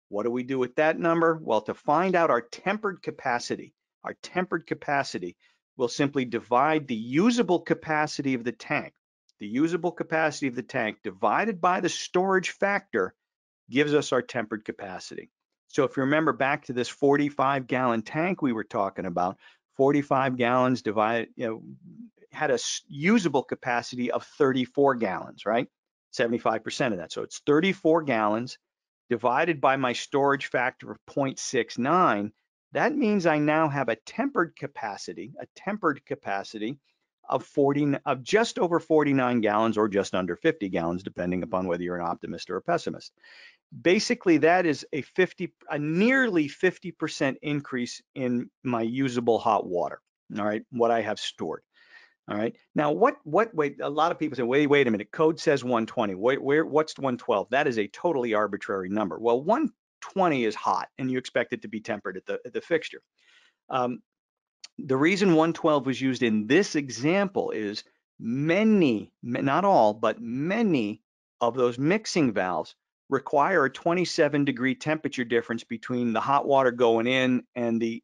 What do we do with that number? Well, to find out our tempered capacity, we'll simply divide the usable capacity of the tank. The usable capacity of the tank divided by the storage factor gives us our tempered capacity. So if you remember back to this 45-gallon tank we were talking about, 45 gallons divided, had a usable capacity of 34 gallons, right? 75% of that. So it's 34 gallons divided by my storage factor of 0.69. That means I now have a tempered capacity of just over 49 gallons or just under 50 gallons, depending upon whether you're an optimist or a pessimist. Basically, that is a nearly 50% increase in my usable hot water, all right, what I have stored. All right. Now, wait, a lot of people say, wait a minute, code says 120. What's 112? That is a totally arbitrary number. Well, 120 is hot, and you expect it to be tempered at the fixture. The reason 112 was used in this example is many, not all, but many of those mixing valves require a 27-degree temperature difference between the hot water going in and the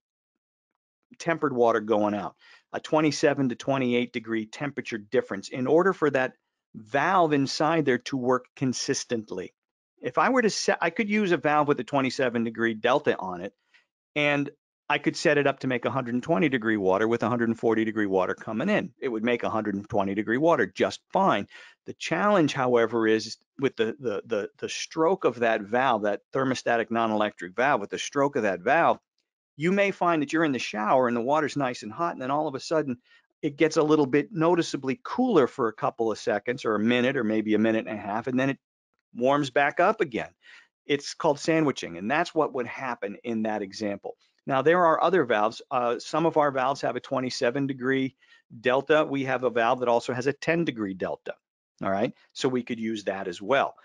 tempered water going out, a 27 to 28-degree temperature difference in order for that valve inside there to work consistently. If I were to set, I could use a valve with a 27-degree delta on it, and I could set it up to make 120-degree water with 140-degree water coming in. It would make 120-degree water just fine. The challenge, however, is with the stroke of that valve, that thermostatic non-electric valve, with the stroke of that valve, you may find that you're in the shower and the water's nice and hot, and then all of a sudden it gets a little bit noticeably cooler for a couple of seconds or a minute or maybe a minute and a half, and then it warms back up again. It's called sandwiching, and that's what would happen in that example. Now, there are other valves. Some of our valves have a 27-degree delta. We have a valve that also has a 10-degree delta, all right? So we could use that as well.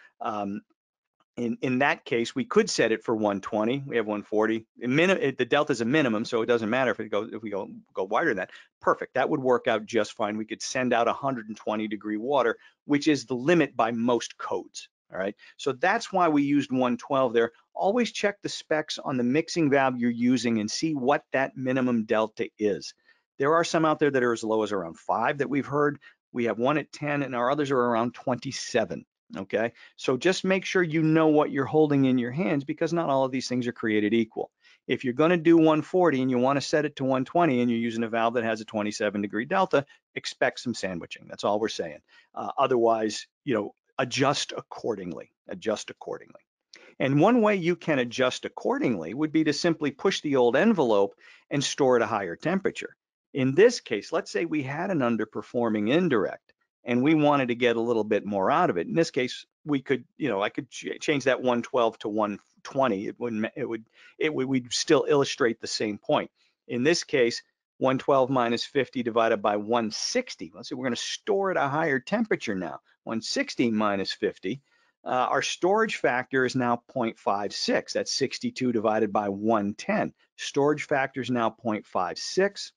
In that case, we could set it for 120. We have 140. The delta is a minimum, so it doesn't matter if we go wider than that. Perfect. That would work out just fine. We could send out 120-degree water, which is the limit by most codes. All right. So that's why we used 112 there. Always check the specs on the mixing valve you're using and see what that minimum delta is. There are some out there that are as low as around 5 that we've heard. We have one at 10, and our others are around 27. Okay, so just make sure you know what you're holding in your hands, because not all of these things are created equal. If you're going to do 140 and you want to set it to 120 and you're using a valve that has a 27-degree delta, expect some sandwiching. That's all we're saying. Otherwise, adjust accordingly. And one way you can adjust accordingly would be to simply push the old envelope and store at a higher temperature. In this case, let's say we had an underperforming indirect and we wanted to get a little bit more out of it. In this case, we could, I could change that 112 to 120. We'd still illustrate the same point. In this case, 112 minus 50 divided by 160. Let's say we're going to store at a higher temperature now. 160 minus 50. Our storage factor is now 0.56. That's 62 divided by 110. Storage factor is now 0.56.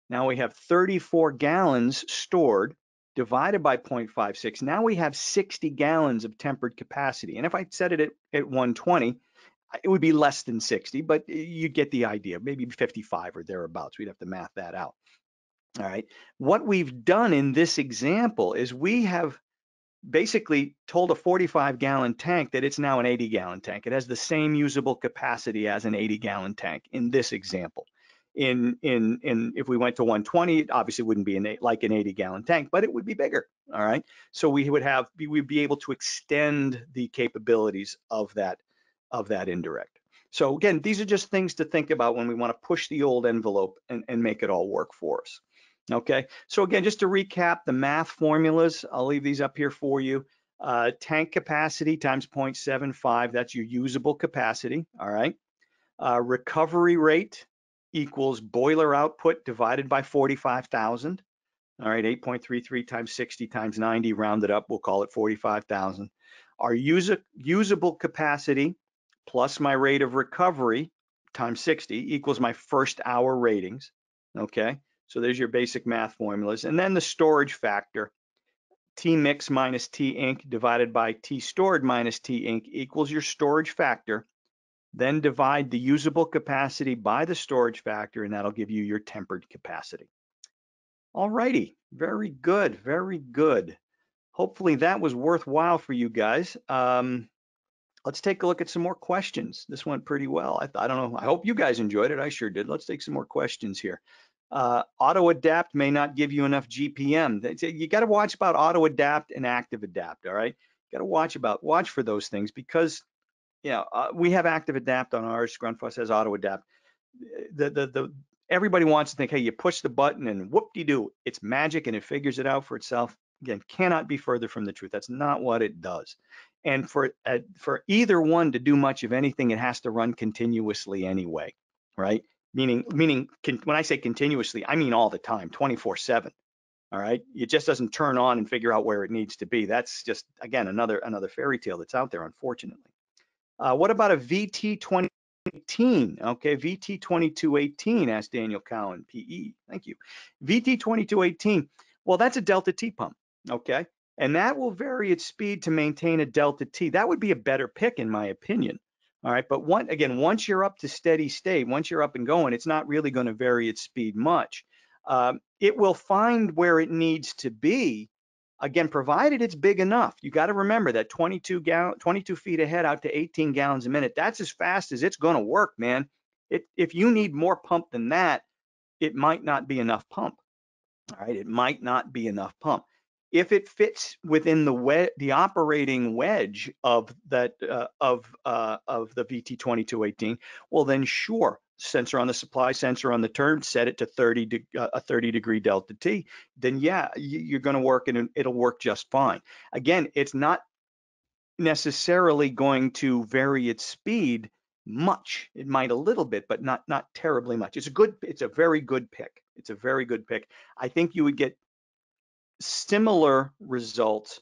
Now we have 34 gallons stored divided by 0.56. Now we have 60 gallons of tempered capacity. And if I set it at 120, it would be less than 60, but you get the idea, maybe 55 or thereabouts. We'd have to math that out. All right. What we've done in this example is we have basically told a 45-gallon tank that it's now an 80-gallon tank. It has the same usable capacity as an 80-gallon tank in this example. If we went to 120, it obviously wouldn't be like an 80-gallon tank, but it would be bigger. All right. So we'd be able to extend the capabilities of that indirect. So again, these are just things to think about when we want to push the old envelope and make it all work for us. Okay, so again, just to recap the math formulas, I'll leave these up here for you. Tank capacity times 0.75, that's your usable capacity, all right? Recovery rate equals boiler output divided by 45,000. All right, 8.33 times 60 times 90, rounded up, we'll call it 45,000. Our usable capacity plus my rate of recovery times 60 equals my first hour ratings, okay? So there's your basic math formulas. And then the storage factor, T mix minus T inc divided by T stored minus T inc equals your storage factor. Then divide the usable capacity by the storage factor, and that'll give you your tempered capacity. All righty, very good, very good. Hopefully that was worthwhile for you guys. Let's take a look at some more questions. This went pretty well. I don't know, I hope you guys enjoyed it. I sure did. Let's take some more questions here. Auto adapt may not give you enough GPM. You got to watch about auto adapt and active adapt. All right, you got to watch for those things because we have active adapt on ours. Grundfos has auto adapt. Everybody wants to think, hey, you push the button and whoop-de-doo, it's magic and it figures it out for itself. Again, cannot be further from the truth. That's not what it does. And for either one to do much of anything, it has to run continuously anyway, right? Meaning, when I say continuously, I mean all the time, 24/7. All right, it just doesn't turn on and figure out where it needs to be. That's just, again, another fairy tale that's out there, unfortunately. What about a VT2018? Okay, VT2218, asked Daniel Cowan, PE. Thank you. VT2218. Well, that's a delta T pump. Okay, and that will vary its speed to maintain a delta T. That would be a better pick, in my opinion. All right, but once you're up to steady state, once you're up and going, it's not really going to vary its speed much. It will find where it needs to be, again, provided it's big enough. You got to remember that 22 feet ahead out to 18 gallons a minute, that's as fast as it's going to work, man. If you need more pump than that, it might not be enough pump. All right, it might not be enough pump. If it fits within the operating wedge of that of the VT2218, well then sure, sensor on the supply, sensor on the turn, set it to a 30-degree delta T. Then yeah, you're going to work and it'll work just fine. Again, it's not necessarily going to vary its speed much. It might a little bit, but not terribly much. It's a very good pick. It's a very good pick. I think you would get similar results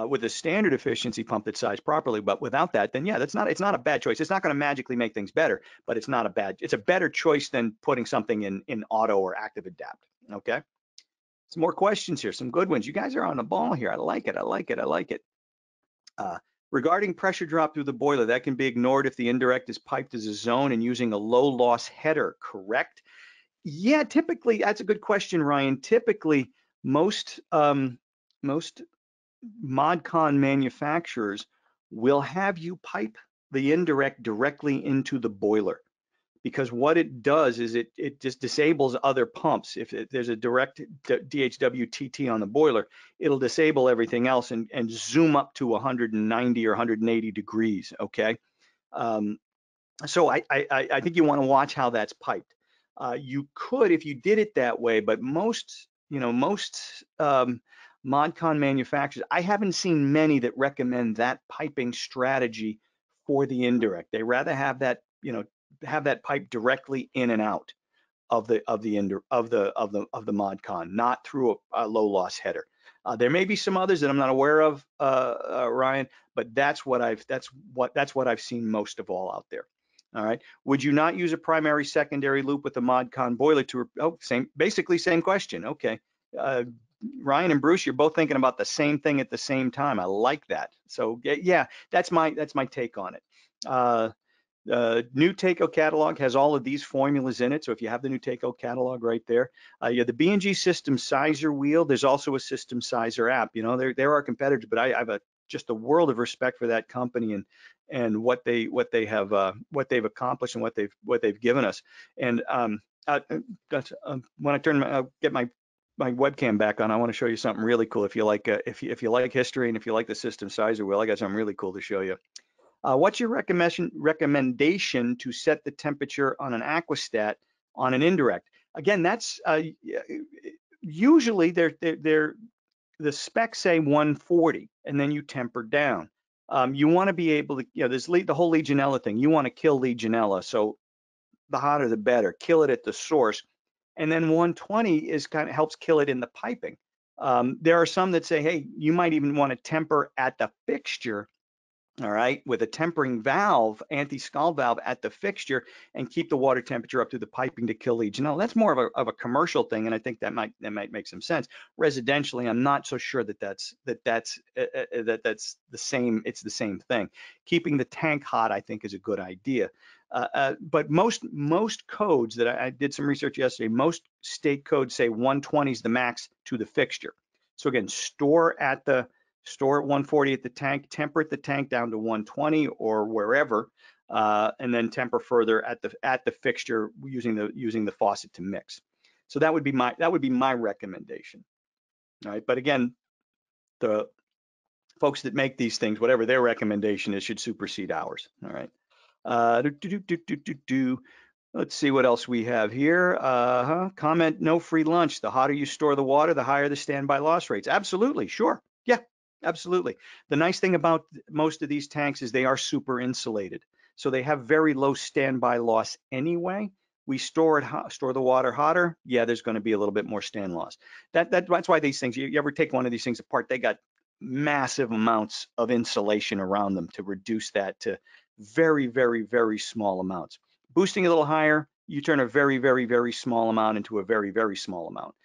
with a standard efficiency pump that's sized properly, but without that, then yeah, it's not a bad choice. It's not going to magically make things better, but it's a better choice than putting something in auto or active adapt. Okay, some more questions here, some good ones. You guys are on the ball here. I like it. Regarding pressure drop through the boiler, that can be ignored if the indirect is piped as a zone and using a low loss header, correct? Yeah, typically, that's a good question, Ryan. Typically, most ModCon manufacturers will have you pipe the indirect directly into the boiler, because what it does is it just disables other pumps. If there's a direct DHWTT on the boiler, it'll disable everything else and zoom up to 190 or 180 degrees, okay? So I think you want to watch how that's piped. You could, if you did it that way, but most ModCon manufacturers, I haven't seen many that recommend that piping strategy for the indirect. They rather have that, have that pipe directly in and out. of the mod con, not through a low loss header. There may be some others that I'm not aware of, Ryan, but that's what I've seen most of all out there. All right. Would you not use a primary secondary loop with the mod con boiler to? Oh, basically same question. Okay. Ryan and Bruce, you're both thinking about the same thing at the same time. I like that. So yeah, that's my take on it. New Taketh catalog has all of these formulas in it. So if you have the new Taketh catalog right there, yeah, the B&G system sizer wheel. There's also a system sizer app. You know, they're our competitors, but I have just a world of respect for that company and what they've accomplished and what they've given us. And when I get my webcam back on, I want to show you something really cool. If you like if you like history and if you like the system sizer wheel, I got something really cool to show you. What's your recommendation to set the temperature on an aquastat on an indirect? Again, that's usually the specs say 140, and then you temper down. You want to be able to, there's the whole Legionella thing. You want to kill Legionella, so the hotter the better. Kill it at the source, and then 120 is kind of helps kill it in the piping. There are some that say, hey, you might even want to temper at the fixture. All right, with a tempering valve, anti-scald valve at the fixture, and keep the water temperature up to the piping to kill Legionella. That's more of a commercial thing, and I think that might make some sense. Residentially, I'm not so sure that's the same. It's the same thing. Keeping the tank hot, I think, is a good idea. But most codes that I did some research yesterday, most state codes say 120 is the max to the fixture. So again, store at 140 at the tank, temper at the tank down to 120 or wherever, and then temper further at the fixture using the faucet to mix. So that would be my recommendation. All right, but again, the folks that make these things, whatever their recommendation is, should supersede ours. All right. Let's see what else we have here. Comment: no free lunch. The hotter you store the water, the higher the standby loss rates. Absolutely, sure. Yeah, absolutely. The nice thing about most of these tanks is they are super insulated. So they have very low standby loss anyway. We store the water hotter. Yeah, there's going to be a little bit more stand loss. That's why these things, you ever take one of these things apart, they got massive amounts of insulation around them to reduce that to very, very, very small amounts. Boosting a little higher, you turn a very, very, very small amount into a very, very small amount.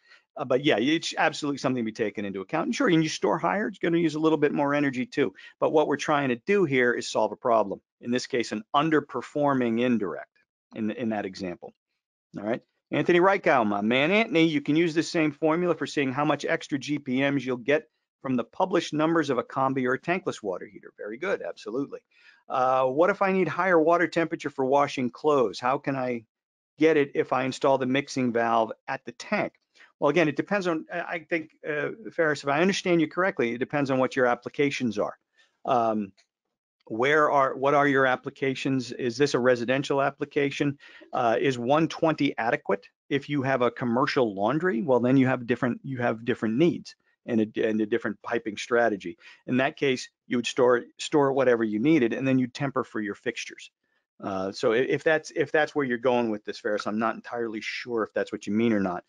But yeah, it's absolutely something to be taken into account. And sure, when you store higher, it's going to use a little bit more energy too. But what we're trying to do here is solve a problem. In this case, an underperforming indirect in that example. All right. Anthony Reichow, my man Anthony, you can use the same formula for seeing how much extra GPMs you'll get from the published numbers of a combi or a tankless water heater. Very good, absolutely. What if I need higher water temperature for washing clothes? How can I get it if I install the mixing valve at the tank? Well, again, it depends on, I think, Ferris, if I understand you correctly, it depends on what your applications are. What are your applications? Is this a residential application? Is 120 adequate? If you have a commercial laundry, well, then you have different needs and a different piping strategy. In that case, you would store whatever you needed, and then you temper for your fixtures. So if that's where you're going with this, Ferris, I'm not entirely sure if that's what you mean or not.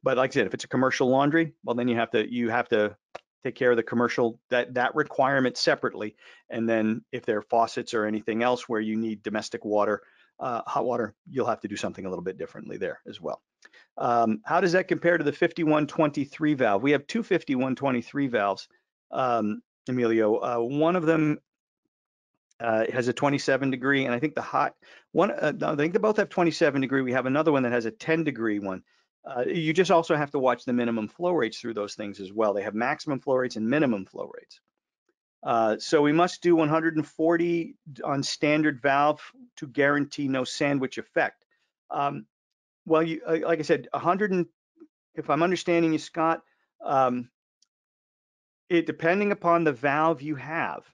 But like I said, if it's a commercial laundry, well, then you have to take care of the commercial that requirement separately. And then if there are faucets or anything else where you need domestic water, hot water, you'll have to do something a little bit differently there as well. How does that compare to the 5123 valve? We have two 5123 valves, Emilio. One of them has a 27 degree, and I think the hot one, I think they both have 27 degree. We have another one that has a 10 degree one. You just also have to watch the minimum flow rates through those things as well. They have maximum flow rates and minimum flow rates. So we must do 140 on standard valve to guarantee no sandwich effect. Well, like I said, 100, if I'm understanding you, Scott, depending upon the valve you have,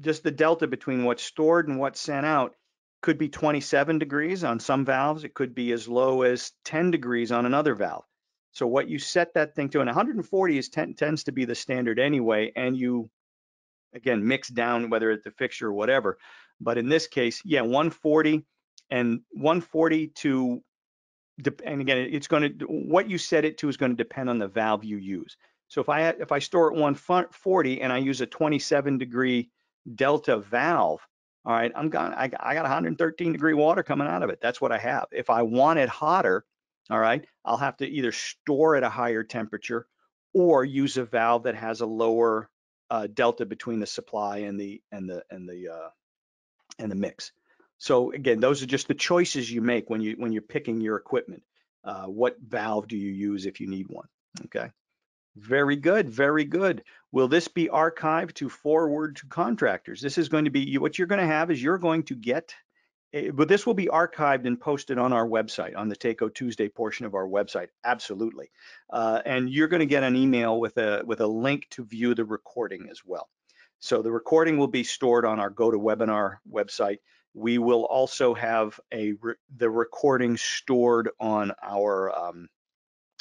just the delta between what's stored and what's sent out could be 27 degrees on some valves. It could be as low as 10 degrees on another valve. So what you set that thing to, and 140 tends to be the standard anyway, and you, again, mix down whether it's the fixture or whatever. But in this case, yeah, 140 to and again, it's going to, what you set it to is going to depend on the valve you use. So if I store at 140 and I use a 27-degree delta valve, all right, I got 113-degree water coming out of it. That's what I have. If I want it hotter, all right, I'll have to either store at a higher temperature or use a valve that has a lower delta between the supply and the mix. So again, those are just the choices you make when you're picking your equipment. What valve do you use if you need one? Okay. Very good, very good. Will this be archived to forward to contractors? This is going to be, what you're going to have is you're going to get, but this will be archived and posted on our website, on the Taketh Tuesday portion of our website. Absolutely. And you're going to get an email with a link to view the recording as well. So the recording will be stored on our GoToWebinar website. We will also have the recording stored on our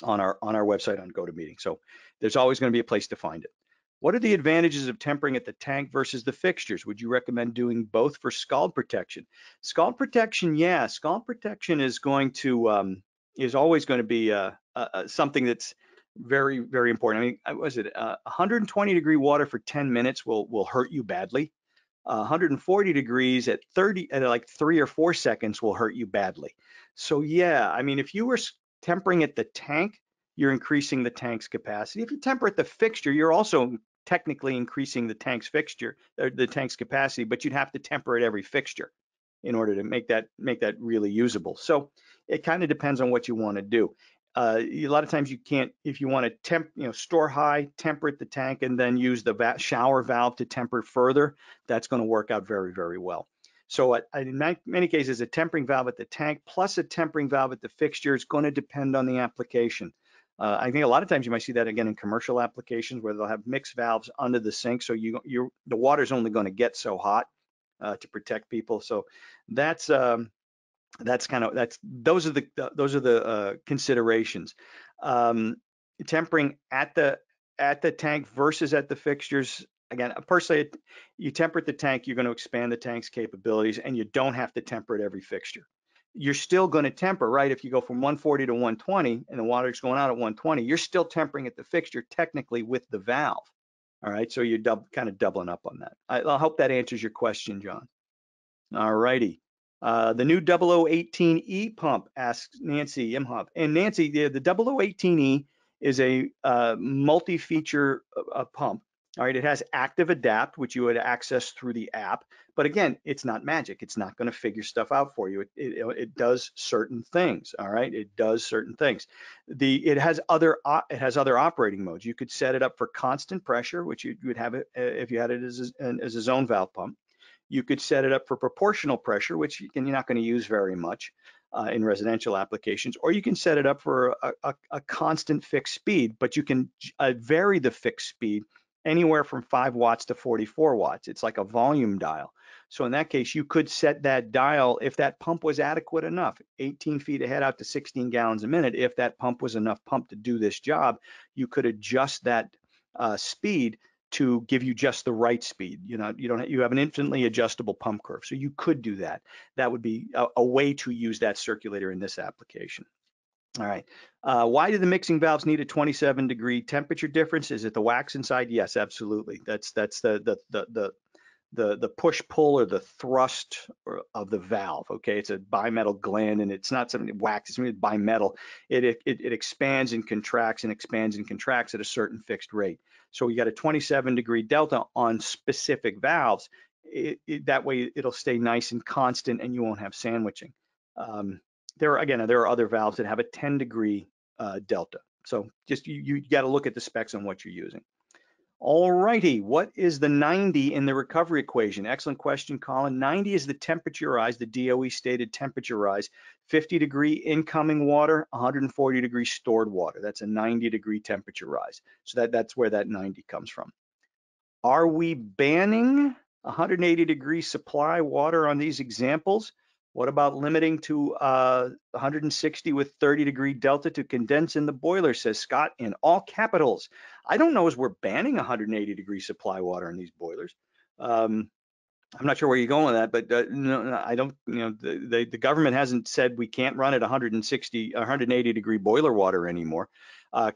website on GoToMeeting. So there's always going to be a place to find it. What are the advantages of tempering at the tank versus the fixtures? Would you recommend doing both for scald protection? Scald protection, yeah. Scald protection is going to is always going to be something that's very, very important. I mean, was it 120-degree water for 10 minutes will hurt you badly. 140 degrees at like 3 or 4 seconds will hurt you badly. So yeah, I mean, if you were tempering at the tank, you're increasing the tank's capacity. If you temper at the fixture, you're also technically increasing the tank's capacity, but you'd have to temper at every fixture in order to make that really usable. So it kind of depends on what you want to do. A lot of times you can't, if you want to store high, temper at the tank, and then use the shower valve to temper further, that's going to work out very, very well. So in many cases, a tempering valve at the tank plus a tempering valve at the fixture is going to depend on the application. I think a lot of times you might see that again in commercial applications where they'll have mixed valves under the sink, so the water's only going to get so hot to protect people. So those are the considerations. Tempering at the tank versus at the fixtures. Again, personally, you temper at the tank, you're going to expand the tank's capabilities, and you don't have to temper at every fixture. You're still going to temper, right? If you go from 140 to 120 and the water's going out at 120, you're still tempering at the fixture technically with the valve. All right, so you're kind of doubling up on that. I hope that answers your question, John. All righty. The new 0018E pump, asks Nancy Imhoff. And Nancy, the 0018E is a multi-feature pump. All right, it has active adapt, which you would access through the app. But again, it's not magic. It's not going to figure stuff out for you. It does certain things. All right, it does certain things. It has other operating modes. You could set it up for constant pressure, which you would have it if you had it as a zone valve pump. You could set it up for proportional pressure, which you're not going to use very much in residential applications, or you can set it up for a constant fixed speed, but you can vary the fixed speed anywhere from 5 watts to 44 watts. It's like a volume dial. So in that case, you could set that dial if that pump was adequate enough, 18 feet ahead out to 16 gallons a minute. If that pump was enough pump to do this job, you could adjust that speed to give you just the right speed. You have an infinitely adjustable pump curve. So you could do that. That would be a way to use that circulator in this application. All right. Why do the mixing valves need a 27-degree temperature difference? Is it the wax inside? Yes, absolutely. That's the push-pull or the thrust of the valve. Okay, it's a bimetal gland, and it's not something wax. It's bimetal. It expands and contracts and expands and contracts at a certain fixed rate. So you got a 27-degree delta on specific valves. That way it'll stay nice and constant, and you won't have sandwiching. There are other valves that have a 10-degree delta. So just you got to look at the specs on what you're using. All righty, what is the 90 in the recovery equation? Excellent question, Colin. 90 is the temperature rise, the DOE stated temperature rise. 50-degree incoming water, 140-degree stored water. That's a 90-degree temperature rise. So that's where that 90 comes from. Are we banning 180-degree supply water on these examples? What about limiting to 160 with 30-degree delta to condense in the boiler, says Scott in all capitals. I don't know as we're banning 180-degree supply water in these boilers. I'm not sure where you're going with that, but no, I don't. The government hasn't said we can't run at 160, 180 degree boiler water anymore.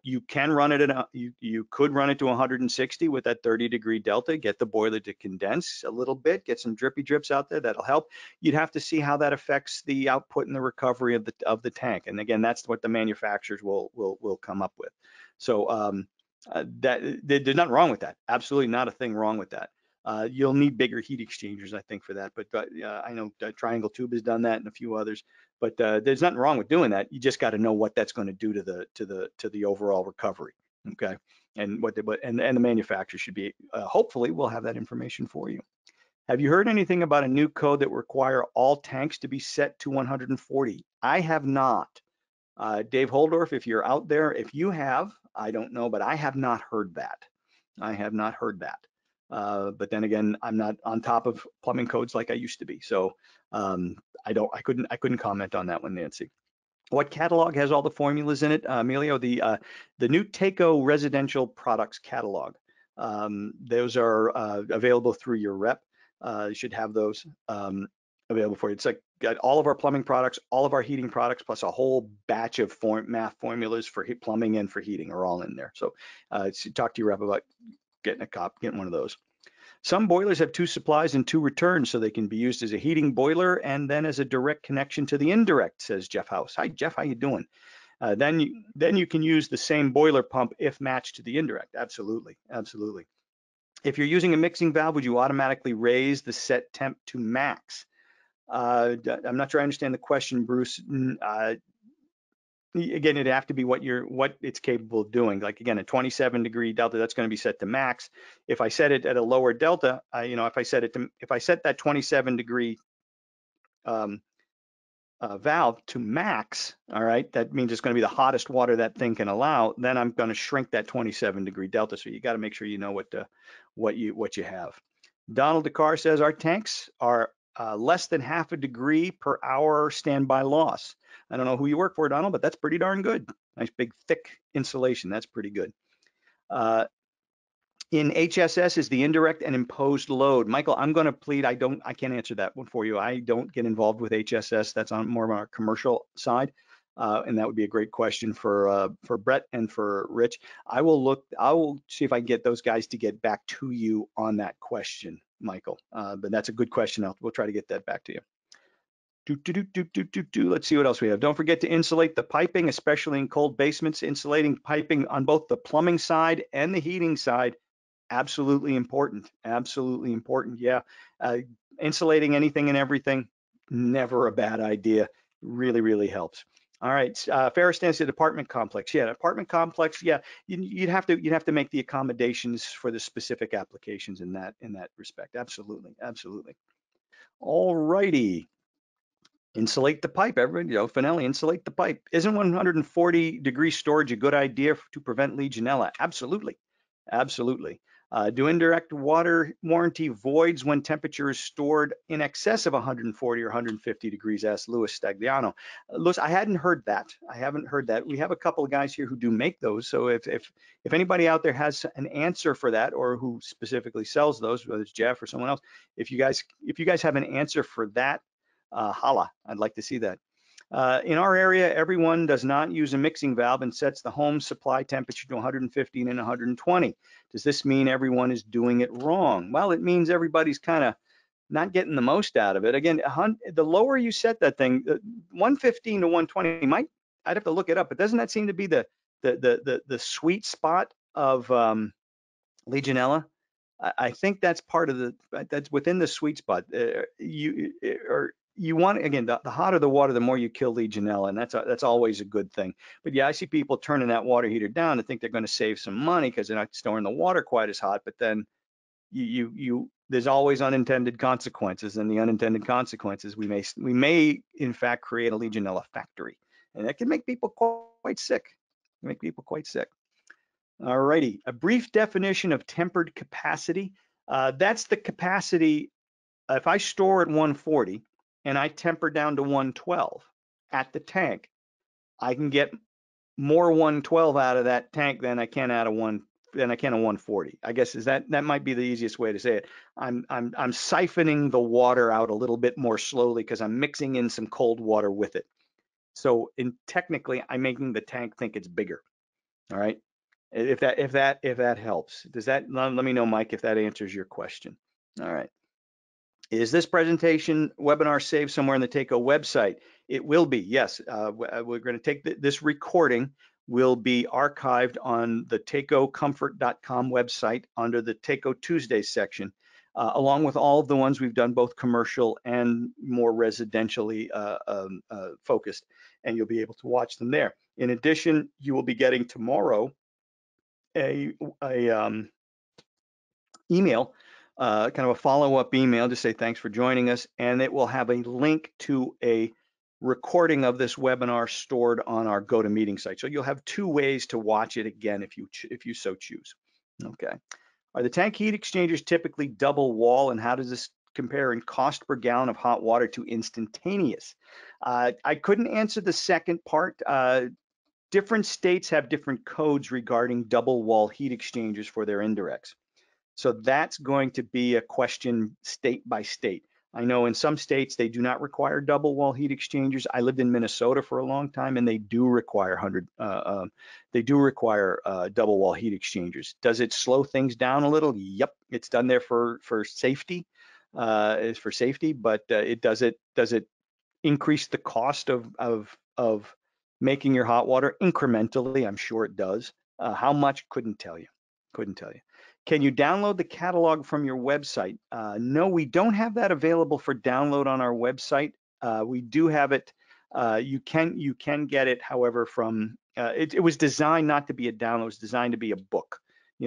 You can run it at you could run it to 160 with that 30-degree delta. Get the boiler to condense a little bit. Get some drippy drips out there. That'll help. You'd have to see how that affects the output and the recovery of the tank. And again, that's what the manufacturers will come up with. So there's nothing wrong with that. Absolutely not a thing wrong with that. You'll need bigger heat exchangers, I think, for that. But I know Triangle Tube has done that and a few others. But there's nothing wrong with doing that. You just got to know what that's going to do to the overall recovery. Okay, and the manufacturer should be hopefully we'll have that information for you. Have you heard anything about a new code that require all tanks to be set to 140? I have not. Dave Holdorf, if you're out there, if you have, I don't know, but I have not heard that. I have not heard that. But then again, I'm not on top of plumbing codes like I used to be, so I couldn't comment on that one, Nancy. What catalog has all the formulas in it, Emilio? The new Taketh residential products catalog. Those are available through your rep. You should have those available for you. It's like got all of our plumbing products, all of our heating products, plus a whole batch of math formulas for plumbing and for heating are all in there. So talk to your rep about getting one of those. Some boilers have 2 supplies and 2 returns, so they can be used as a heating boiler and then as a direct connection to the indirect, says Jeff House. Hi, Jeff, how you doing? Then you can use the same boiler pump if matched to the indirect. Absolutely, absolutely. If you're using a mixing valve, would you automatically raise the set temp to max? I'm not sure I understand the question, Bruce. Again, it'd have to be what it's capable of doing. Like again, a 27-degree delta, that's going to be set to max. If I set it at a lower delta, if I set that 27-degree valve to max, all right, that means it's going to be the hottest water that thing can allow. Then I'm going to shrink that 27-degree delta. So you got to make sure you know what you have. Donald DeCar says our tanks are less than half a degree per hour standby loss. I don't know who you work for, Donald, but that's pretty darn good. Nice big thick insulation. That's pretty good. In HSS is the indirect and imposed load. Michael, I'm going to plead. I can't answer that one for you. I don't get involved with HSS. That's on more of our commercial side. And that would be a great question for Brett and for Rich. I will see if I can get those guys to get back to you on that question, Michael. But that's a good question. We'll try to get that back to you. Let's see what else we have. Don't forget to insulate the piping, especially in cold basements. Insulating piping on both the plumbing side and the heating side, absolutely important. Absolutely important. Yeah. Insulating anything and everything, never a bad idea. Really, really helps. All right, Ferris said apartment complex. Yeah, apartment complex. Yeah, you'd have to make the accommodations for the specific applications in that respect. Absolutely, absolutely. All righty. Insulate the pipe, everybody. Finelli, insulate the pipe. Isn't 140-degree storage a good idea to prevent Legionella? Absolutely, absolutely. Do indirect water warranty voids when temperature is stored in excess of 140 or 150 degrees? Asked Louis Stagliano. Louis, I hadn't heard that. I haven't heard that. We have a couple of guys here who do make those. So if anybody out there has an answer for that, or who specifically sells those, whether it's Jeff or someone else, if you guys have an answer for that, holla. I'd like to see that. In our area, everyone does not use a mixing valve and sets the home supply temperature to 115 and 120. Does this mean everyone is doing it wrong? Well, it means everybody's kind of not getting the most out of it. Again, the lower you set that thing, 115 to 120 I'd have to look it up, but doesn't that seem to be the sweet spot of Legionella? I think that's part of that's within the sweet spot. You want, again, the hotter the water, the more you kill Legionella, and that's always a good thing. But yeah, I see people turning that water heater down to think they're going to save some money because they're not storing the water quite as hot. But then there's always unintended consequences, and the unintended consequences we may in fact create a Legionella factory, and that can make people quite sick. Make people quite sick. All righty, a brief definition of tempered capacity. That's the capacity. If I store at 140 and I temper down to 112 at the tank, I can get more 112 out of that tank than I can out of 140. than I can a 140. I guess that might be the easiest way to say it. I'm siphoning the water out a little bit more slowly because I'm mixing in some cold water with it. So technically, I'm making the tank think it's bigger. All right. If that helps, does that, let me know, Mike, if that answers your question. All right. Is this presentation webinar saved somewhere in the Taketh website? It will be, yes. We're going to take this recording will be archived on the takethcomfort.com website under the Taketh Tuesdays section, along with all of the ones we've done, both commercial and more residentially focused, and you'll be able to watch them there. In addition, you will be getting tomorrow a email, kind of a follow-up email to say thanks for joining us, and it will have a link to a recording of this webinar stored on our GoToMeeting site. So you'll have two ways to watch it again if you so choose. Okay. Are the tank heat exchangers typically double wall, and how does this compare in cost per gallon of hot water to instantaneous? I couldn't answer the second part. Different states have different codes regarding double wall heat exchangers for their indirects. So that's going to be a question state by state. I know in some states they do not require double wall heat exchangers. I lived in Minnesota for a long time, and they do require double wall heat exchangers. Does it slow things down a little? Yep, it's done there for safety. Is for safety, but does it increase the cost of making your hot water incrementally? I'm sure it does. How much? Couldn't tell you. Couldn't tell you. Can you download the catalog from your website? No, we don't have that available for download on our website. We do have it. You can get it, however, from it was designed not to be a download. It was designed to be a book,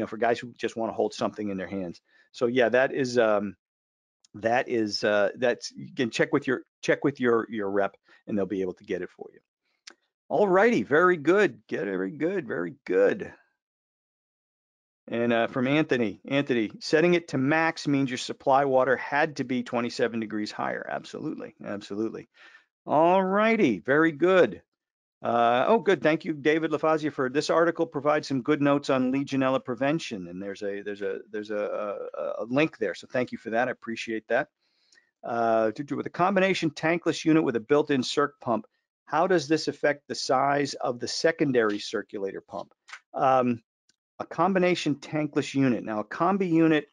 for guys who just want to hold something in their hands. So yeah, that's you can check with your rep, and they'll be able to get it for you. All righty, very good. Very good, very good. And from Anthony, setting it to max means your supply water had to be 27 degrees higher. Absolutely, absolutely. All righty, very good. Oh, good. Thank you, David Lafazia, for this article. Provides some good notes on Legionella prevention, and there's a link there. So thank you for that. I appreciate that. With a combination tankless unit with a built-in circ pump, how does this affect the size of the secondary circulator pump? A combination tankless unit. Now, a combi unit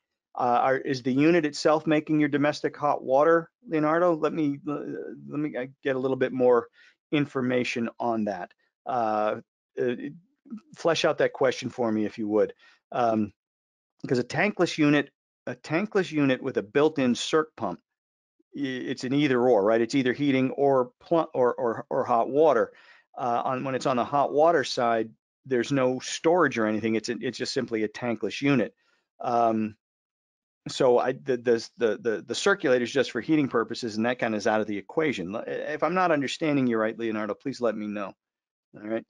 is the unit itself making your domestic hot water, Leonardo? Let me get a little bit more information on that. Flesh out that question for me, if you would, because a tankless unit with a built-in circ pump, it's an either or, right? It's either heating or hot water. When it's on the hot water side, there's no storage or anything. It's just simply a tankless unit. So the circulator is just for heating purposes, and that kind of is out of the equation. If I'm not understanding you right, Leonardo, please let me know. All right.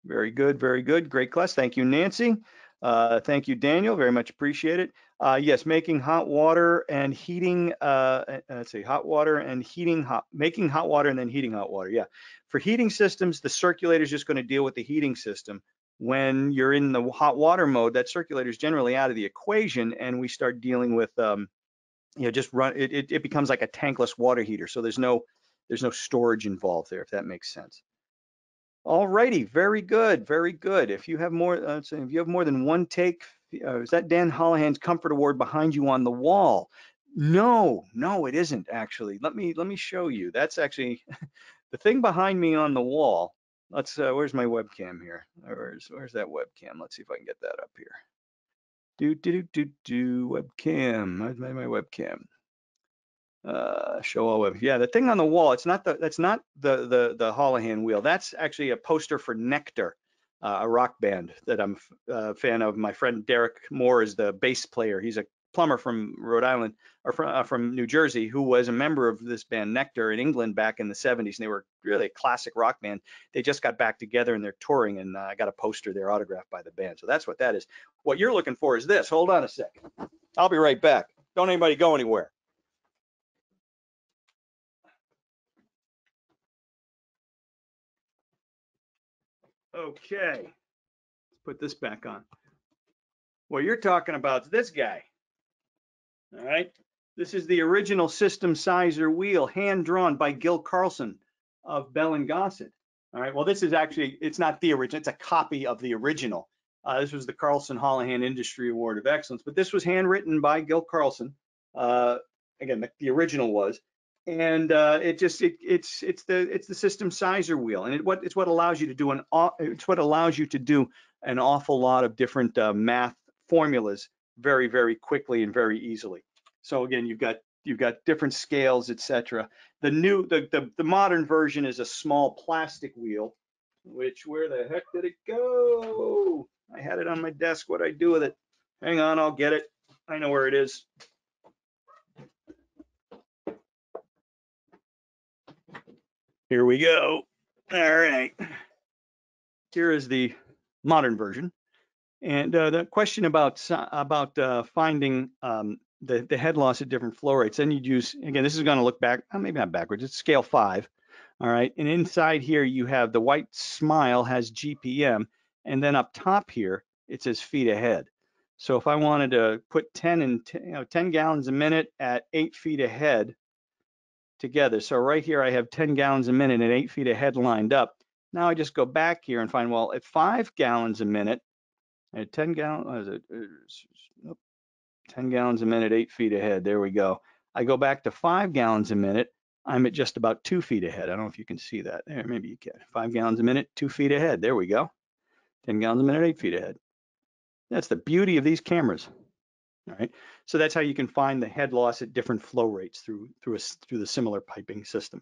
Very good, very good. Great class. Thank you, Nancy. Thank you, Daniel. Very much appreciate it. Yes, making hot water and heating. Let's see, hot water and heating making hot water and then heating hot water. Yeah. For heating systems, the circulator is just going to deal with the heating system. When you're in the hot water mode, that circulator is generally out of the equation, and we start dealing with just run. It becomes like a tankless water heater. So there's no storage involved there, if that makes sense. All righty, very good, very good. If you have more, if you have more than one take, is that Dan Holohan's Comfort Award behind you on the wall? No, it isn't actually. Let me show you. That's actually the thing behind me on the wall. Let's. Where's my webcam here? Where's that webcam? Let's see if I can get that up here. Webcam. Where's my webcam? Show all web. Yeah, the thing on the wall. That's not the Holohan wheel. That's actually a poster for Nectar, a rock band that I'm a fan of. My friend Derek Moore is the bass player. He's a plumber from Rhode Island, or from New Jersey, who was a member of this band Nectar in England back in the 70s. And they were really a classic rock band. They just got back together and they're touring, and I got a poster there autographed by the band. So that's what that is. What you're looking for is this. Hold on a second. I'll be right back. Don't anybody go anywhere. Okay. put this back on. What you're talking about is this guy. All right. This is the original system sizer wheel, hand drawn by Gil Carlson of Bell and Gossett. All right. Well, this is actually, it's not the original, it's a copy of the original. This was the Carlson Holohan Industry Award of Excellence, but this was handwritten by Gil Carlson. Again, the original was, and it's the system sizer wheel, and it's what allows you to do an awful lot of different math formulas very, very quickly and very easily. So again, you've got different scales, etc. The modern version is a small plastic wheel, which, where the heck did it go? I had it on my desk. What'd I do with it? Hang on, I'll get it. I know where it is. Here we go. All right. Here is the modern version. And the question about finding the head loss at different flow rates, then you'd use, again, this is going to look back, maybe not backwards, it's scale 5. All right. And inside here, you have the white smile has GPM. And then up top here, it says feet ahead. So if I wanted to put 10 gallons a minute at 8 feet ahead together. So right here, I have 10 gallons a minute at 8 feet ahead lined up. Now I just go back here and find, well, at 5 gallons a minute, at 10 gallons, 10 gallons a minute, 8 feet ahead. There we go. I go back to 5 gallons a minute. I'm at just about 2 feet ahead. I don't know if you can see that. There, maybe you can. 5 gallons a minute, 2 feet ahead. There we go. 10 gallons a minute, 8 feet ahead. That's the beauty of these cameras. All right. So that's how you can find the head loss at different flow rates through the similar piping system.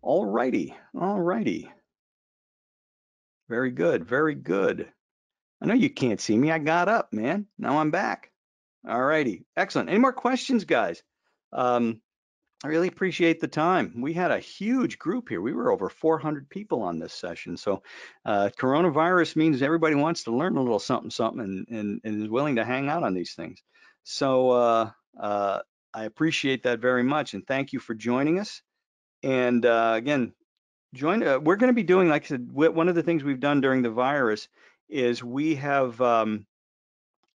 All righty. All righty. Very good. Very good. I know you can't see me. I got up, man. Now I'm back. All righty. Excellent. Any more questions, guys? I really appreciate the time. We had a huge group here. We were over 400 people on this session. So coronavirus means everybody wants to learn a little something and is willing to hang out on these things. So I appreciate that very much. And thank you for joining us. And again, we're going to be doing, like I said, one of the things we've done during the virus is we have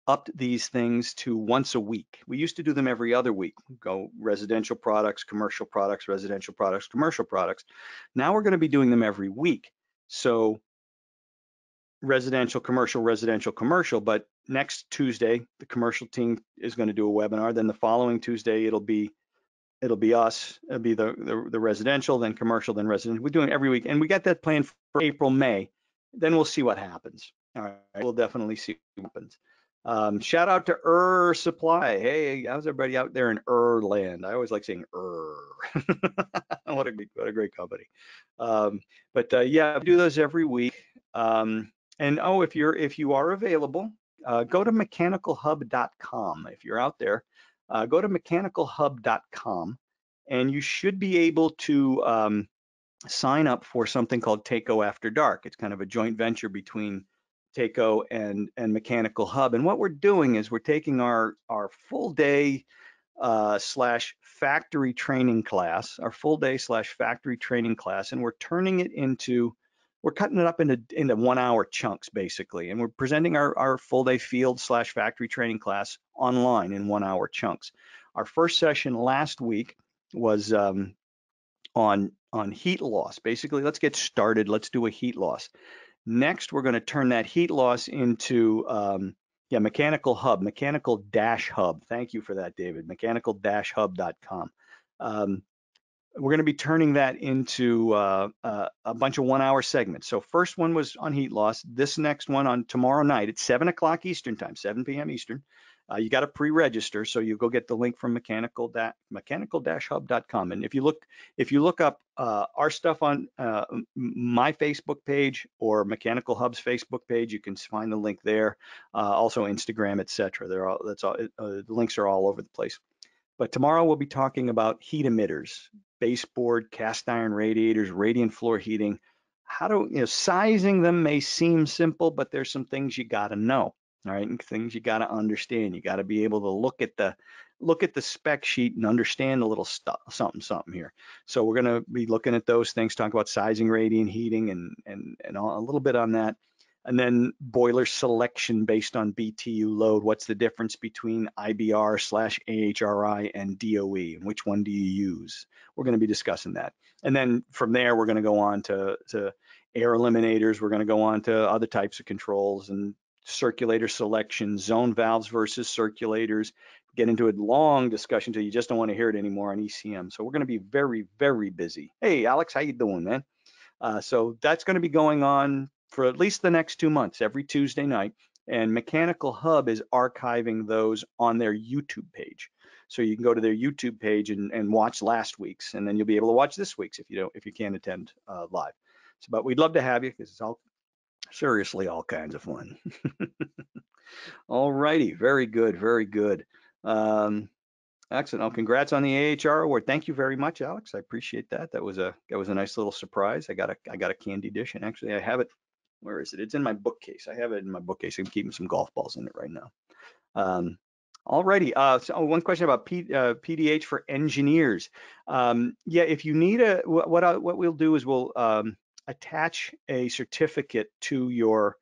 upped these things to once a week. We used to do them every other week, go residential products, commercial products, residential products, commercial products. Now we're going to be doing them every week. So residential, commercial, but next Tuesday, the commercial team is going to do a webinar. Then the following Tuesday, it'll be us, it'll be the residential, then commercial, then residential. We're doing it every week. And we got that planned for April, May. Then we'll see what happens. All right, we'll definitely see what happens. Shout out to Supply. Hey, how's everybody out there in land? I always like saying what a great company. Yeah, we do those every week. And if you are available, go to mechanicalhub.com. If you're out there, go to mechanicalhub.com, and you should be able to sign up for something called Taketh After Dark. It's kind of a joint venture between Taketh and Mechanical Hub. And what we're doing is we're taking our full day slash factory training class, and we're turning it into, we're cutting it up into 1 hour chunks basically. And we're presenting our full day field slash factory training class online in 1 hour chunks. Our first session last week was on heat loss. Basically, let's get started. Let's do a heat loss. Next, we're going to turn that heat loss into Mechanical Hub, Mechanical-Hub. Thank you for that, David. Mechanical-Hub.com. We're going to be turning that into a bunch of 1 hour segments. So first one was on heat loss. This next one on tomorrow night at 7 o'clock Eastern time, 7 p.m. Eastern. You got to pre-register, so you go get the link from mechanical-hub.com. And if you look up our stuff on my Facebook page or Mechanical Hub's Facebook page, you can find the link there. Also Instagram, etc. The links are all over the place. But tomorrow we'll be talking about heat emitters, baseboard, cast iron radiators, radiant floor heating. Sizing them may seem simple, but there's some things you got to know. All right, and things you got to understand. You got to be able to look at the spec sheet and understand a little stuff, something here. So we're going to be looking at those things, talk about sizing, radiant heating, and a little bit on that. And then boiler selection based on BTU load. What's the difference between IBR/AHRI and DOE, and which one do you use? We're going to be discussing that. And then from there, we're going to go on to air eliminators. We're going to go on to other types of controls and circulator selection, zone valves versus circulators. Get into a long discussion until you just don't want to hear it anymore on ECM. So we're going to be very, very busy. Hey, Alex, how you doing, man? So that's going to be going on for at least the next 2 months, every Tuesday night. And Mechanical Hub is archiving those on their YouTube page. So you can go to their YouTube page and watch last week's, and then you'll be able to watch this week's if you can't attend live. So, but we'd love to have you because it's all seriously all kinds of fun. All righty, very good, very good. Excellent. Oh, congrats on the AHR award. Thank you very much, Alex. I appreciate that. That was a nice little surprise. I got a candy dish, and actually I have it. Where is it? It's in my bookcase. I have it in my bookcase. I'm keeping some golf balls in it right now. Alrighty. So one question about PDH for engineers. Yeah, if you need what we'll do is we'll attach a certificate to your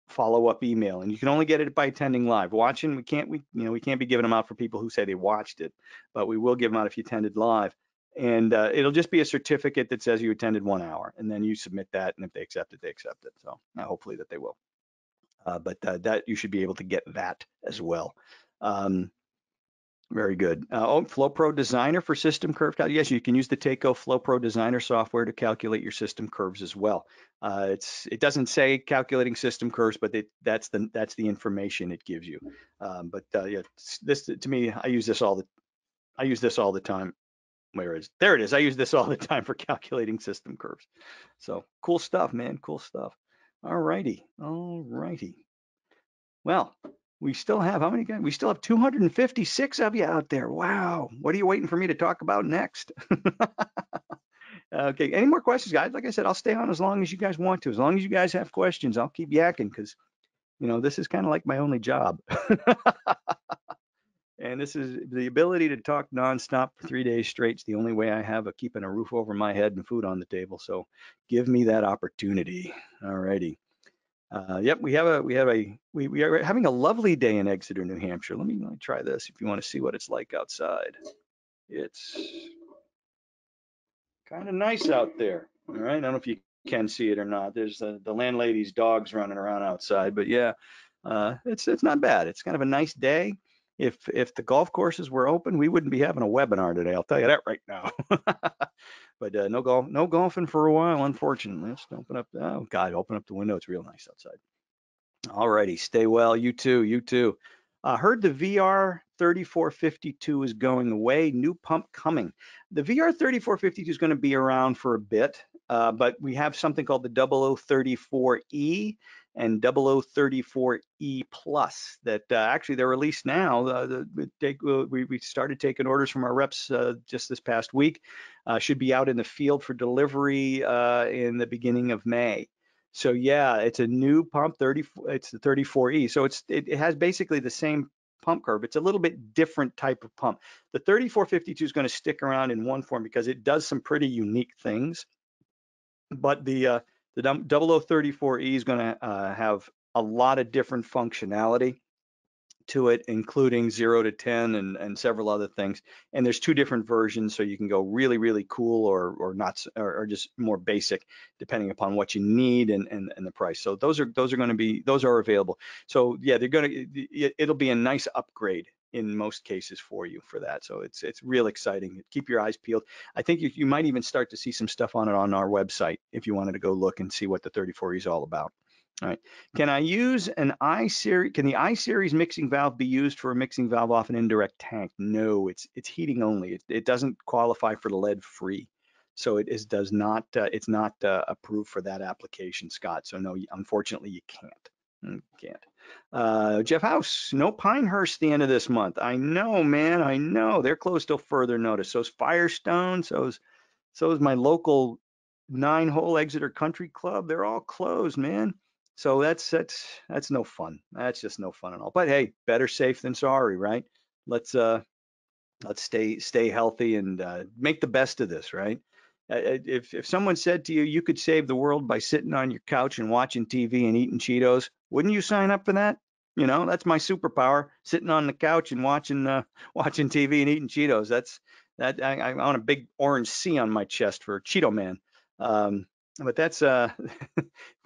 follow-up email, and you can only get it by attending live. Watching, we can't be giving them out for people who say they watched it, but we will give them out if you attended live. And it'll just be a certificate that says you attended 1 hour, and then you submit that, and if they accept it, they accept it. So hopefully that they will. But that you should be able to get that as well. Very good. FlowPro Designer for system curve calculation. Yes, you can use the Taketh FlowPro Designer software to calculate your system curves as well. It doesn't say calculating system curves, but that's the information it gives you. Yeah, this to me, I use this all the time. Where is there it is? I use this all the time for calculating system curves. So cool stuff, man. Cool stuff. All righty. All righty. Well, we still have how many guys? We still have 256 of you out there. Wow. What are you waiting for me to talk about next? Okay. Any more questions, guys? Like I said, I'll stay on as long as you guys want to. As long as you guys have questions, I'll keep yakking because, this is kind of like my only job. And this is the ability to talk nonstop for 3 days straight. It's the only way I have of keeping a roof over my head and food on the table. So give me that opportunity. All righty. Yep, we are having a lovely day in Exeter, New Hampshire. Let me try this if you want to see what it's like outside. It's kind of nice out there. All right, I don't know if you can see it or not. There's the landlady's dogs running around outside, but yeah, it's not bad. It's kind of a nice day. If the golf courses were open, we wouldn't be having a webinar today. I'll tell you that right now. But no golfing for a while, unfortunately. Let's open up. Oh God, open up the window. It's real nice outside. All righty, stay well. You too. You too. Heard the VR 3452 is going away. New pump coming. The VR 3452 is going to be around for a bit, but we have something called the 0034E and 0034E Plus that actually they're released now. We started taking orders from our reps just this past week. Should be out in the field for delivery in the beginning of May. So yeah, it's a new pump, it's the 34E. So it has basically the same pump curve. It's a little bit different type of pump. The 3452 is going to stick around in one form because it does some pretty unique things. But the 0034E is going to have a lot of different functionality to it, including 0 to 10 and several other things. And there's 2 different versions, so you can go really, really cool or not, or just more basic, depending upon what you need and the price. So those are available. So yeah, it'll be a nice upgrade in most cases for you for that. So it's real exciting. Keep your eyes peeled. I think you might even start to see some stuff on it on our website if you wanted to go look and see what the 34E is all about. All right. Can I use an I-series? Can the I-series mixing valve be used for a mixing valve off an indirect tank? No, it's heating only. It doesn't qualify for the lead free, so it's not approved for that application, Scott. So no, unfortunately, you can't. Jeff House, no Pinehurst the end of this month. I know, man. I know they're closed till further notice. So's Firestone. So is my local 9-hole Exeter Country Club. They're all closed, man. So that's no fun. That's just no fun at all. But hey, better safe than sorry, right? Let's stay healthy and make the best of this, right? If someone said to you, you could save the world by sitting on your couch and watching TV and eating Cheetos, wouldn't you sign up for that? You know, that's my superpower, sitting on the couch and watching TV and eating Cheetos. That's that I want a big orange C on my chest for Cheeto Man. Um, but that's if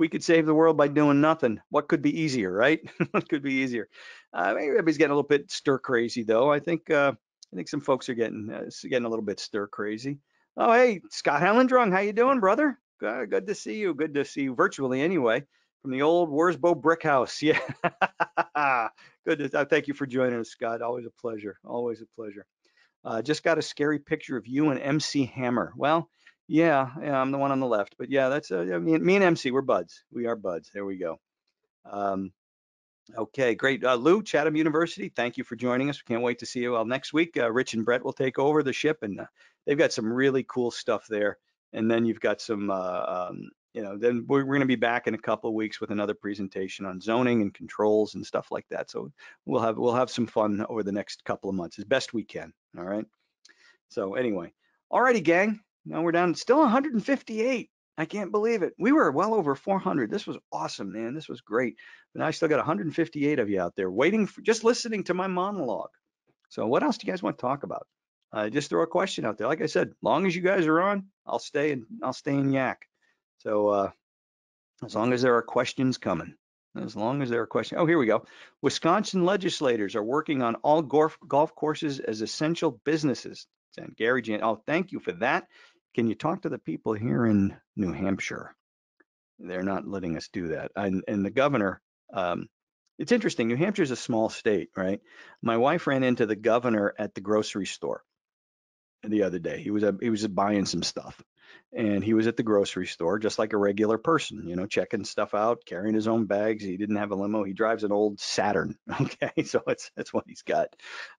we could save the world by doing nothing, what could be easier, right? What could be easier? Maybe everybody's getting a little bit stir crazy though. I think some folks are getting a little bit stir crazy. Oh, hey, Scott Hellendrung, how you doing, brother? Good to see you. Good to see you virtually anyway, from the old Worsbo brick house. Yeah. Good to thank you for joining us, Scott. Always a pleasure. Always a pleasure. Just got a scary picture of you and MC Hammer. Well, yeah, I'm the one on the left, but yeah, that's me and MC, we're buds. We are buds. There we go. Um, Okay, great. Lou, Chatham University, thank you for joining us. We can't wait to see you all next week. Rich and Brett will take over the ship, and they've got some really cool stuff there. And then you've got some, then we're going to be back in a couple of weeks with another presentation on zoning and controls and stuff like that. So we'll have some fun over the next couple of months as best we can. All right. So anyway, alrighty, gang. Now we're down still 158. I can't believe it. We were well over 400. This was awesome, man. This was great. But now I still got 158 of you out there waiting for just listening to my monologue. So what else do you guys want to talk about? Just throw a question out there. Like I said, long as you guys are on, I'll stay and yak. So as long as there are questions coming. As long as there are questions. Oh, here we go. Wisconsin legislators are working on all golf courses as essential businesses. And Gary Jan. Oh, thank you for that. Can you talk to the people here in New Hampshire? They're not letting us do that. And the governor, it's interesting. New Hampshire is a small state, right? My wife ran into the governor at the grocery store the other day. He was buying some stuff, and he was at the grocery store just like a regular person, checking stuff out, carrying his own bags. He didn't have a limo. He drives an old Saturn. Okay, so that's what he's got.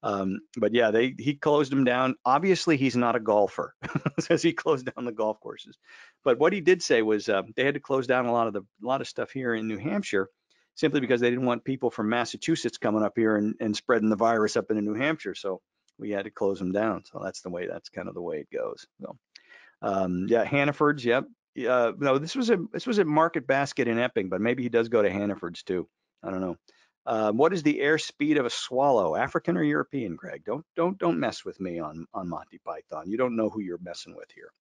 But yeah, he closed him down. Obviously, he's not a golfer, says he closed down the golf courses. But what he did say was they had to close down a lot of stuff here in New Hampshire. Simply because they didn't want people from Massachusetts coming up here and spreading the virus up into New Hampshire. So we had to close them down. So that's kind of the way it goes. So yeah, Hannaford's, yep. No, this was at Market Basket in Epping, but maybe he does go to Hannaford's too. I don't know. What is the air speed of a swallow, African or European, Greg? Don't mess with me on Monty Python. You don't know who you're messing with here.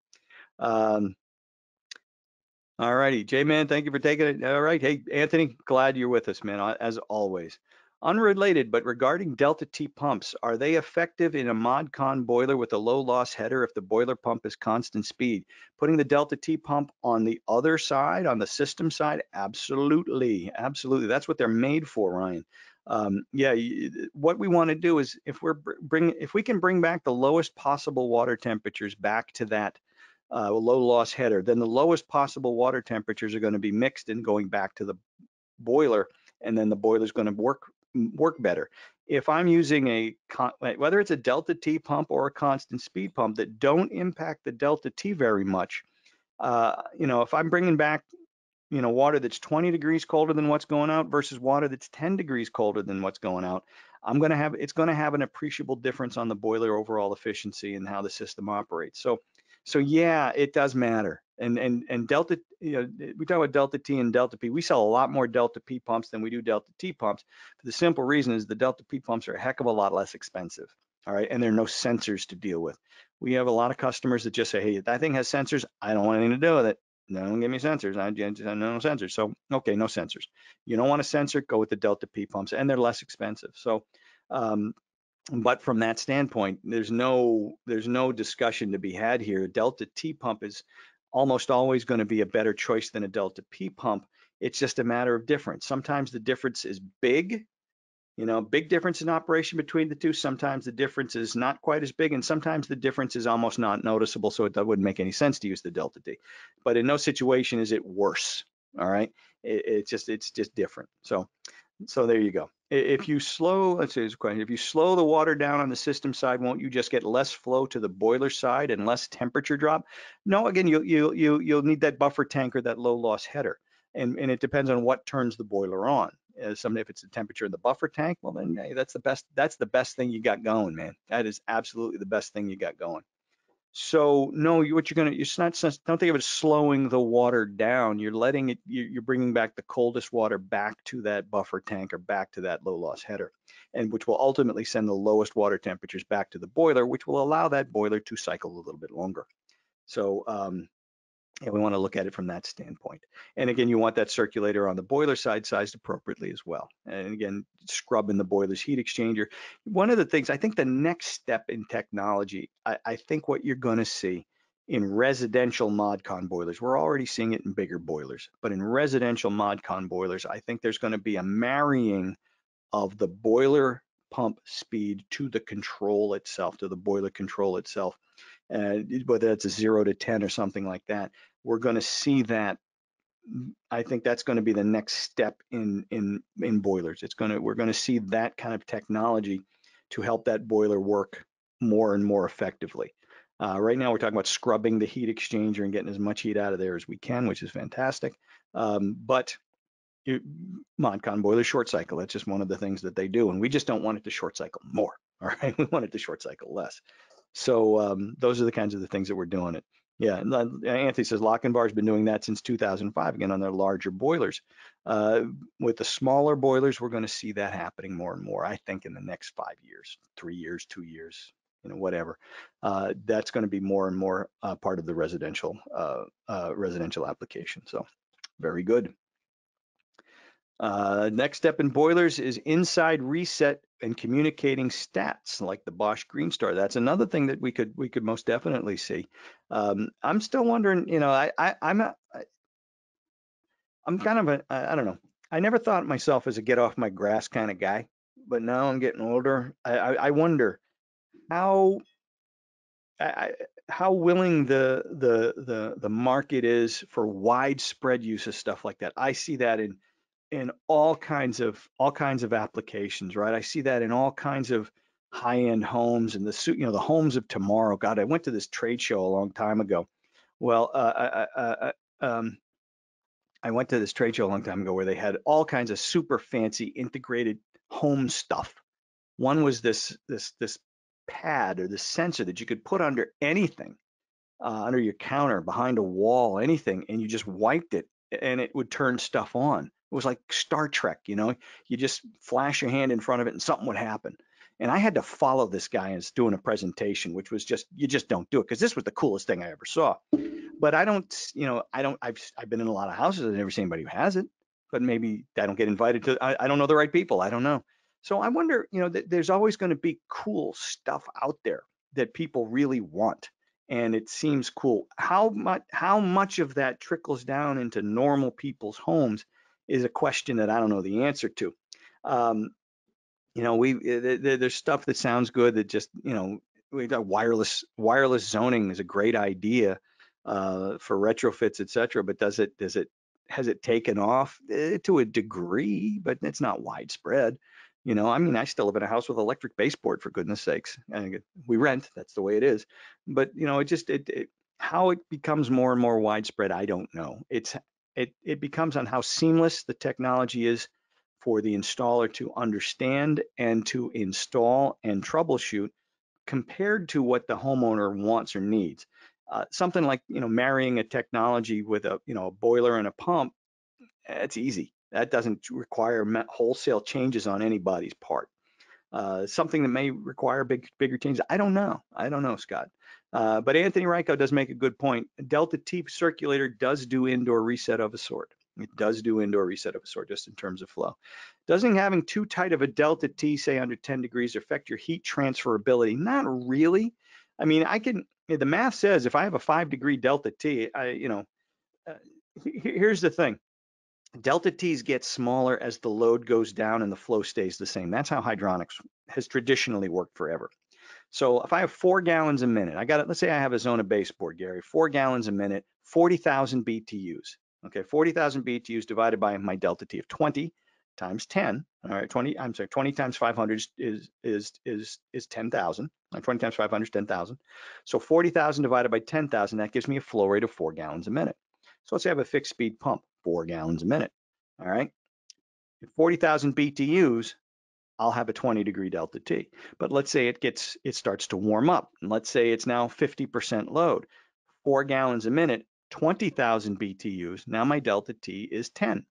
All righty, J-Man, thank you for taking it. All right, hey, Anthony, glad you're with us, man, as always. Unrelated, but regarding Delta T pumps, are they effective in a mod con boiler with a low loss header if the boiler pump is constant speed? Putting the Delta T pump on the other side, on the system side, absolutely, absolutely. That's what they're made for, Ryan. Yeah, what we want to do is if we can bring back the lowest possible water temperatures back to that low loss header, then the lowest possible water temperatures are going to be mixed and going back to the boiler, and then the boiler is going to work better. If I'm using whether it's a Delta T pump or a constant speed pump that don't impact the Delta T very much, if I'm bringing back water that's 20 degrees colder than what's going out versus water that's 10 degrees colder than what's going out, it's going to have an appreciable difference on the boiler overall efficiency and how the system operates. So yeah, it does matter. And Delta, we talk about Delta T and Delta P. We sell a lot more Delta P pumps than we do Delta T pumps. For the simple reason is the Delta P pumps are a heck of a lot less expensive. All right, and there are no sensors to deal with. We have a lot of customers that just say, "Hey, that thing has sensors. I don't want anything to do with it. No, don't give me sensors. I just have no sensors." So okay, no sensors. You don't want a sensor? Go with the Delta P pumps, and they're less expensive. So. But from that standpoint, there's no discussion to be had here. Delta T pump is almost always going to be a better choice than a Delta P pump. It's just a matter of difference. Sometimes the difference is big, big difference in operation between the two. Sometimes the difference is not quite as big, and sometimes the difference is almost not noticeable, so it wouldn't make any sense to use the Delta T. But in no situation is it worse. All right, it's just different. So there you go. If you slow, let's say this question, if you slow the water down on the system side, won't you just get less flow to the boiler side and less temperature drop? No, again, you'll need that buffer tank or that low loss header, and it depends on what turns the boiler on. If it's the temperature in the buffer tank, well then hey, that's the best thing you got going, man. That is absolutely the best thing you got going. So no, what you're gonna, it's not, don't think of it as slowing the water down. You're letting it, you're bringing back the coldest water back to that buffer tank or back to that low loss header, and which will ultimately send the lowest water temperatures back to the boiler, which will allow that boiler to cycle a little bit longer. So yeah, we want to look at it from that standpoint. And again, you want that circulator on the boiler side sized appropriately as well. And again, scrubbing the boiler's heat exchanger. One of the things, I think the next step in technology, I think what you're going to see in residential ModCon boilers, we're already seeing it in bigger boilers, but in residential ModCon boilers, I think there's going to be a marrying of the boiler pump speed to the control itself, to the boiler control itself, whether it's a 0 to 10 or something like that. We're going to see that. I think that's going to be the next step in boilers. We're going to see that kind of technology to help that boiler work more and more effectively. Right now, we're talking about scrubbing the heat exchanger and getting as much heat out of there as we can, which is fantastic. But ModCon boiler short cycle. That's just one of the things that they do, and we just don't want it to short cycle more. All right, we want it to short cycle less. So those are the kinds of the things that we're doing it. Yeah, Anthony says Lochinvar's been doing that since 2005, again on their larger boilers. With the smaller boilers, we're going to see that happening more and more. I think in the next 5 years, 3 years, 2 years, whatever. That's going to be more and more part of the residential application. So very good. Next step in boilers is inside reset and communicating stats like the Bosch Green Star. That's another thing that we could most definitely see. I'm still wondering, I'm kind of I don't know. I never thought of myself as a get off my grass kind of guy, but now I'm getting older. I wonder how I, how willing the market is for widespread use of stuff like that. I see that in all kinds of applications, right? I see that in all kinds of high-end homes and the homes of tomorrow. God, I went to this trade show a long time ago. Well, I went to this trade show a long time ago where they had all kinds of super fancy integrated home stuff. One was this pad or this sensor that you could put under anything, under your counter, behind a wall, anything, and you just wiped it and it would turn stuff on. It was like Star Trek, you just flash your hand in front of it and something would happen. And I had to follow this guy as doing a presentation, which was just, you just don't do it because this was the coolest thing I ever saw. But I've been in a lot of houses. I've never seen anybody who has it, but maybe I don't get invited to, I don't know the right people. I don't know. So I wonder, there's always going to be cool stuff out there that people really want. And it seems cool. How much of that trickles down into normal people's homes is a question that I don't know the answer to. There's stuff that sounds good that just, we got wireless zoning is a great idea for retrofits, et cetera. But has it taken off to a degree, but it's not widespread. I mean, I still live in a house with electric baseboard, for goodness sakes. And we rent, that's the way it is. But how it becomes more and more widespread, I don't know. It becomes on how seamless the technology is for the installer to understand and to install and troubleshoot compared to what the homeowner wants or needs. Something like marrying a technology with a boiler and a pump, it's easy. That doesn't require wholesale changes on anybody's part. Something that may require bigger changes, I don't know, Scott. But Anthony Ryko does make a good point. Delta T circulator does do indoor reset of a sort. It does do indoor reset of a sort, just in terms of flow. Doesn't having too tight of a delta T, say under 10 degrees, affect your heat transferability? Not really. I mean, the math says if I have a 5-degree delta T, here's the thing. Delta T's get smaller as the load goes down and the flow stays the same. That's how hydronics has traditionally worked forever. So if I have 4 gallons a minute, let's say I have a zona baseboard, Gary, 4 gallons a minute, 40,000 BTUs. Okay, 40,000 BTUs divided by my delta T of 20 times 10. All right, 20 times 500 is 10,000. 20 times 500 is 10,000. So 40,000 divided by 10,000, that gives me a flow rate of 4 gallons a minute. So let's say I have a fixed speed pump, 4 gallons a minute. All right, 40,000 BTUs, I'll have a 20-degree delta T. But let's say it starts to warm up, and let's say it's now 50% load, 4 gallons a minute, 20,000 BTUs. Now my delta T is 10.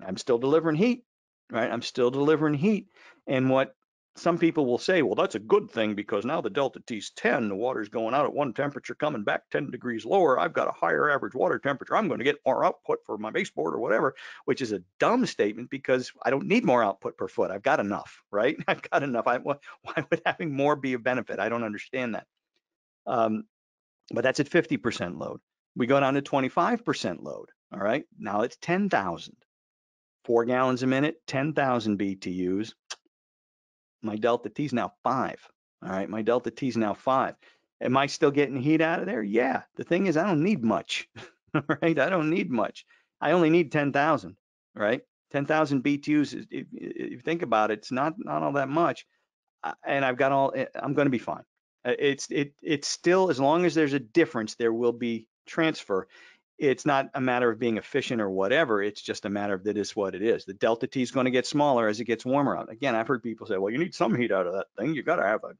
I'm still delivering heat, right? I'm still delivering heat. And what some people will say, well, that's a good thing because now the delta T's 10, the water's going out at one temperature, coming back 10 degrees lower. I've got a higher average water temperature. I'm going to get more output for my baseboard or whatever, which is a dumb statement because I don't need more output per foot. I've got enough, right? I've got enough. Why would having more be a benefit? I don't understand that. But that's at 50% load. We go down to 25% load. All right. Now it's 10,000. 4 gallons a minute, 10,000 BTUs. My delta T is now 5. All right, my delta T is now 5. Am I still getting heat out of there? Yeah. The thing is, I don't need much. All right, I don't need much. I only need 10,000. Right, 10,000 BTUs. If you think about it, it's not all that much. And I've got all. I'm going to be fine. It's still, as long as there's a difference, there will be transfer. It's not a matter of being efficient or whatever. It's just a matter of that is what it is. The delta T is going to get smaller as it gets warmer out. Again, I've heard people say, well, you need some heat out of that thing. You got to have a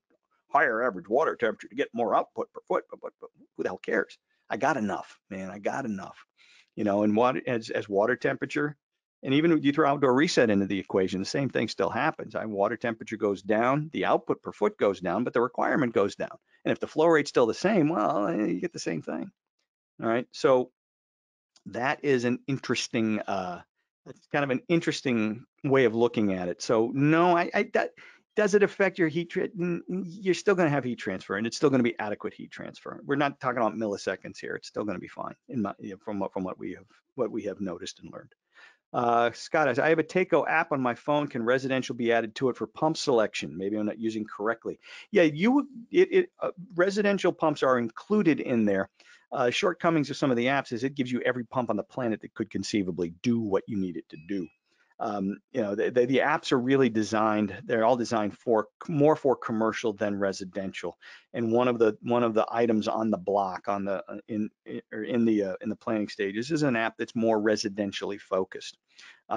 higher average water temperature to get more output per foot. But who the hell cares? I got enough, man. I got enough. And water as water temperature, and even if you throw outdoor reset into the equation, the same thing still happens. Water temperature goes down, the output per foot goes down, but the requirement goes down. And if the flow rate's still the same, well, you get the same thing. All right. So that is an interesting, it's kind of an interesting way of looking at it. So no, that does it affect your heat? You're still going to have heat transfer, and it's still going to be adequate heat transfer. We're not talking about milliseconds here. It's still going to be fine from what we have noticed and learned. Scott, I have a Taketh app on my phone. Can residential be added to it for pump selection? Maybe I'm not using correctly. Yeah, residential pumps are included in there. Shortcomings of some of the apps is it gives you every pump on the planet that could conceivably do what you need it to do. The apps are really designed. They're all designed for more for commercial than residential. And one of the items on the block in the planning stages is an app that's more residentially focused.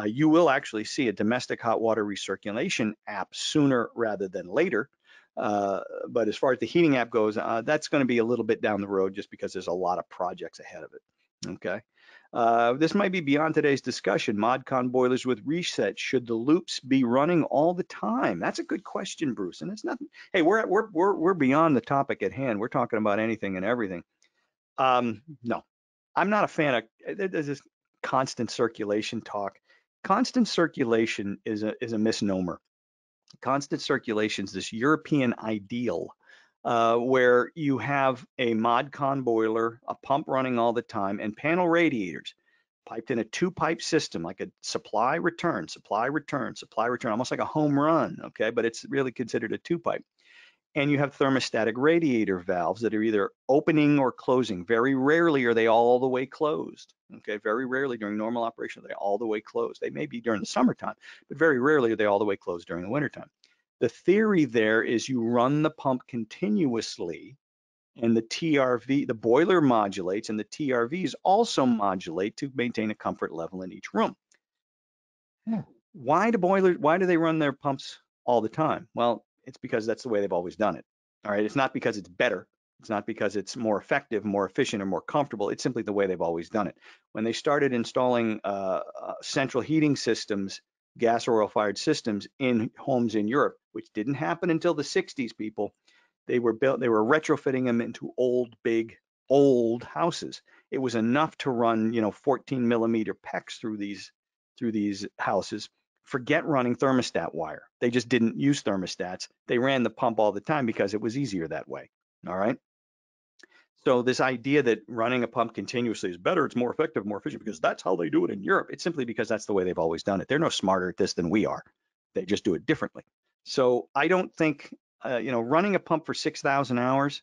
You will actually see a domestic hot water recirculation app sooner rather than later. But as far as the heating app goes, that's going to be a little bit down the road just because there's a lot of projects ahead of it. Okay. This might be beyond today's discussion. ModCon boilers with reset. Should the loops be running all the time? That's a good question, Bruce. And it's nothing. Hey, we're beyond the topic at hand. We're talking about anything and everything. No, I'm not a fan of. There's this constant circulation talk. Constant circulation is a misnomer. Constant circulation is this European ideal where you have a ModCon boiler, a pump running all the time, and panel radiators piped in a 2-pipe system, like a supply return, supply return, supply return, almost like a home run, okay? But it's really considered a 2-pipe. And you have thermostatic radiator valves that are either opening or closing. Very rarely are they all the way closed, okay? Very rarely during normal operation are they all the way closed. They may be during the summertime, but very rarely are they all the way closed during the wintertime. The theory there is you run the pump continuously and the TRV, the boiler modulates and the TRVs also modulate to maintain a comfort level in each room. Yeah. Why do they run their pumps all the time? Well, it's because that's the way they've always done it. All right. It's not because it's better. It's not because it's more effective, more efficient, or more comfortable. It's simply the way they've always done it. When they started installing central heating systems, gas or oil-fired systems in homes in Europe, which didn't happen until the 60s, people, they were retrofitting them into old houses. It was enough to run, 14 millimeter PEX through these houses. Forget running thermostat wire. They just didn't use thermostats. They ran the pump all the time because it was easier that way. All right. So this idea that running a pump continuously is better, it's more effective, more efficient, because that's how they do it in Europe. It's simply because that's the way they've always done it. They're no smarter at this than we are. They just do it differently. So I don't think, running a pump for 6,000 hours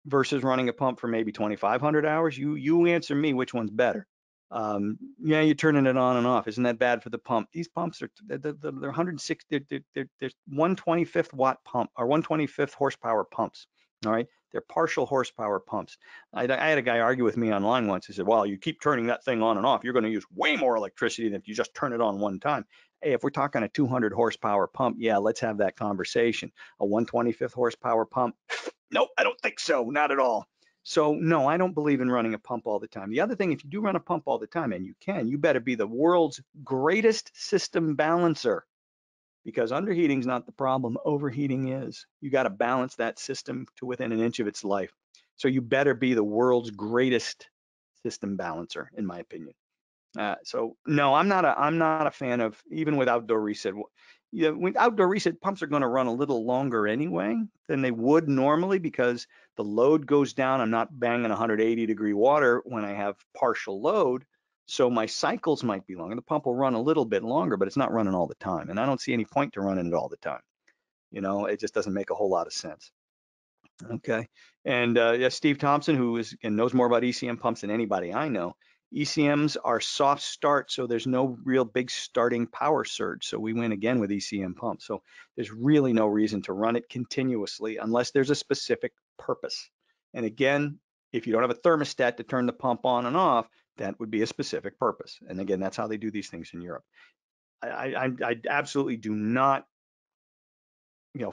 versus running a pump for maybe 2,500 hours, you answer me which one's better. Yeah, you're turning it on and off. Isn't that bad for the pump? These pumps they're 160, they're 125th watt pump or 125th horsepower pumps. All right, they're partial horsepower pumps. I had a guy argue with me online once. He said, "Well, you keep turning that thing on and off, you're going to use way more electricity than if you just turn it on one time." Hey, if we're talking a 200 horsepower pump, yeah, let's have that conversation. A 125th horsepower pump, nope, I don't think so, not at all. So no, I don't believe in running a pump all the time. The other thing, if you do run a pump all the time, and you can, you better be the world's greatest system balancer, because underheating is not the problem, overheating is. You got to balance that system to within an inch of its life. So you better be the world's greatest system balancer, in my opinion. So no, I'm not a fan of, even with outdoor reset. With outdoor reset, pumps are going to run a little longer anyway than they would normally, because the load goes down. I'm not banging 180-degree water when I have partial load, so my cycles might be longer. The pump will run a little bit longer, but it's not running all the time, and I don't see any point to running it all the time. It just doesn't make a whole lot of sense. Okay. And yeah, Steve Thompson, who is and knows more about ECM pumps than anybody I know. ECMs are soft start, so there's no real big starting power surge. So we win again with ECM pumps. So there's really no reason to run it continuously unless there's a specific purpose. And again, if you don't have a thermostat to turn the pump on and off, that would be a specific purpose. And again, that's how they do these things in Europe. I absolutely do not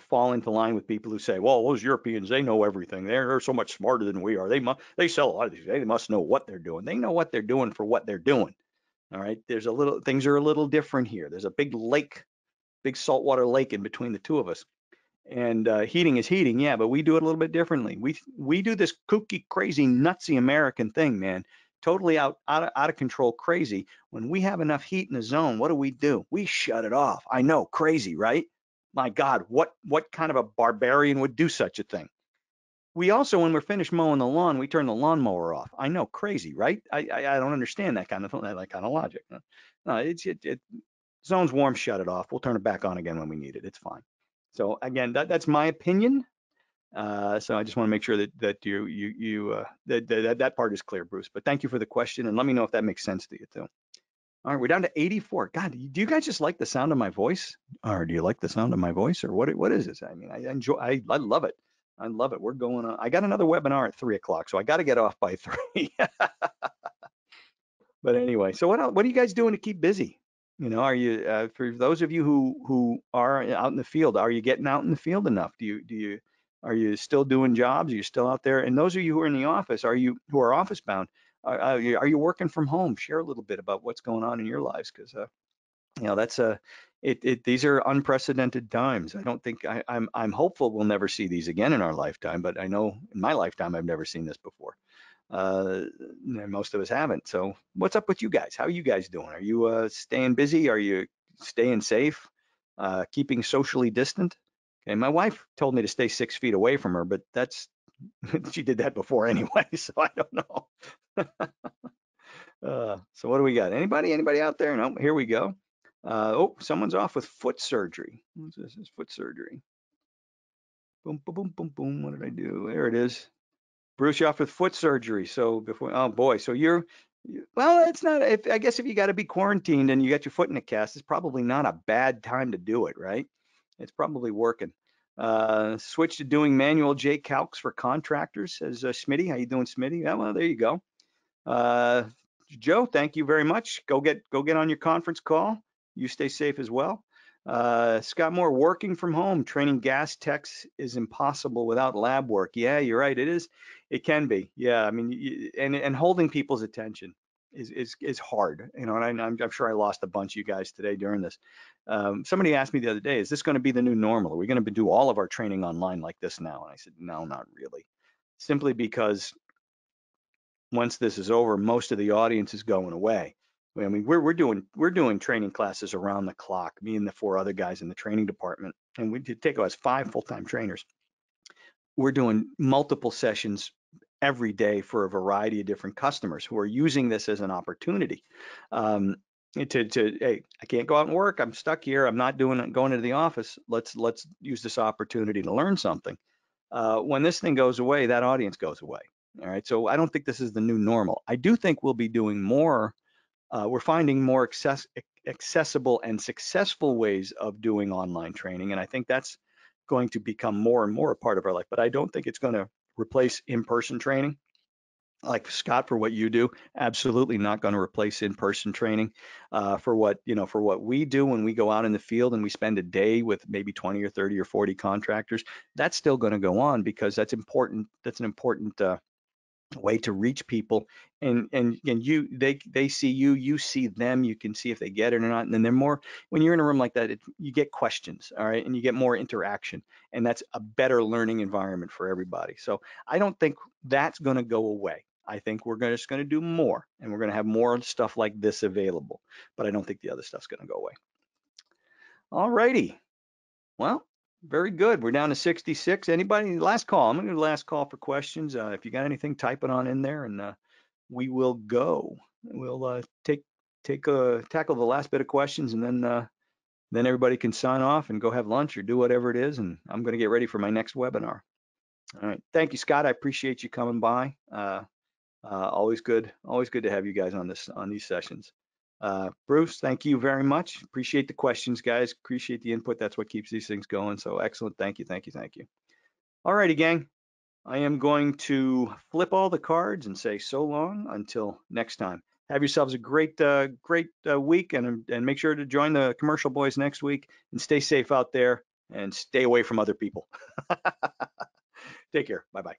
fall into line with people who say, well, those Europeans, they know everything. They're so much smarter than we are. They sell a lot of these. They must know what they're doing. They know what they're doing for what they're doing. All right. Things are a little different here. There's a big lake, big saltwater lake in between the two of us. And heating is heating, yeah, but we do it a little bit differently. We do this kooky, crazy, nutsy American thing, man. Totally out of control, crazy. When we have enough heat in the zone, what do? We shut it off. I know, crazy, right? My God, what kind of a barbarian would do such a thing? We also, when we're finished mowing the lawn, we turn the lawnmower off. I know, crazy, right? I don't understand that kind of logic. No, zone's warm, shut it off. We'll turn it back on again when we need it. It's fine. So again, that's my opinion. So I just want to make sure that that part is clear, Bruce. But thank you for the question, and let me know if that makes sense to you too. All right, we're down to 84. God, do you guys just like the sound of my voice, or do you like the sound of my voice, or what is this? I mean, I enjoy. I love it. I love it. We're going on. I got another webinar at 3 o'clock, so I got to get off by 3. But anyway, so what are you guys doing to keep busy? Are you for those of you who are out in the field, are you getting out in the field enough? Are you still doing jobs? Are you still out there? And those of you who are in the office, who are office bound, are you working from home? Share a little bit about what's going on in your lives, because that's these are unprecedented times. I don't think I'm hopeful we'll never see these again in our lifetime, but I know in my lifetime I've never seen this before. Most of us haven't. So what's up with you guys? How are you guys doing? Are you staying busy? Are you staying safe? Keeping socially distant? Okay, my wife told me to stay 6 feet away from her, but that's she did that before anyway, so I don't know. So what do we got? Anybody out there? No, here we go. Someone's off with foot surgery. What's this? Is foot surgery. Boom, boom, boom, boom, boom. What did I do? There it is. Bruce, you off with foot surgery. So oh boy, so well, it's not, I guess if you got to be quarantined and you got your foot in a cast, it's probably not a bad time to do it, right? It's probably working. Switch to doing manual J calcs for contractors, says Smitty. How you doing, Smitty? Yeah, well, there you go. Joe, thank you very much. Go get on your conference call. You stay safe as well. Scott Moore, working from home, training gas techs is impossible without lab work. Yeah, you're right. It is. It can be. Yeah, I mean, and holding people's attention is hard. And I'm sure I lost a bunch of you guys today during this. Somebody asked me the other day, is this going to be the new normal? Are we going to do all of our training online like this now? And I said, no, not really. Simply because once this is over, most of the audience is going away. I mean, we're doing training classes around the clock. Me and the 4 other guys in the training department, and we did take us 5 full-time trainers. We're doing multiple sessions every day for a variety of different customers who are using this as an opportunity. Hey, I can't go out and work. I'm stuck here. I'm not going into the office. Let's use this opportunity to learn something. When this thing goes away, that audience goes away. All right. So I don't think this is the new normal. I do think we'll be doing more. We're finding more accessible and successful ways of doing online training. And I think that's going to become more and more a part of our life. But I don't think it's going to replace in-person training. like Scott, for what you do, absolutely not going to replace in-person training. For what, for what we do when we go out in the field and we spend a day with maybe 20 or 30 or 40 contractors, that's still going to go on because that's important. That's an important way to reach people, and they see you, you see them, you can see if they get it or not, and then they're more, when you're in a room like that, you get questions, all right, and you get more interaction, and that's a better learning environment for everybody. So I don't think that's going to go away. I think just going to do more, and we're going to have more stuff like this available, but I don't think the other stuff's going to go away. All righty. Well, very good. We're down to 66. Anybody? Last call. I'm going to do the last call for questions. If you got anything, type it on in there, and we will go. We'll tackle the last bit of questions, and then everybody can sign off and go have lunch or do whatever it is. And I'm going to get ready for my next webinar. All right. Thank you, Scott. I appreciate you coming by. Always good to have you guys on these sessions. Bruce, thank you very much. Appreciate the questions, guys. Appreciate the input. That's what keeps these things going. So excellent. Thank you. All righty, gang. I am going to flip all the cards and say so long until next time. Have yourselves a great week, and make sure to join the commercial boys next week, and stay safe out there and stay away from other people. Take care. Bye-bye.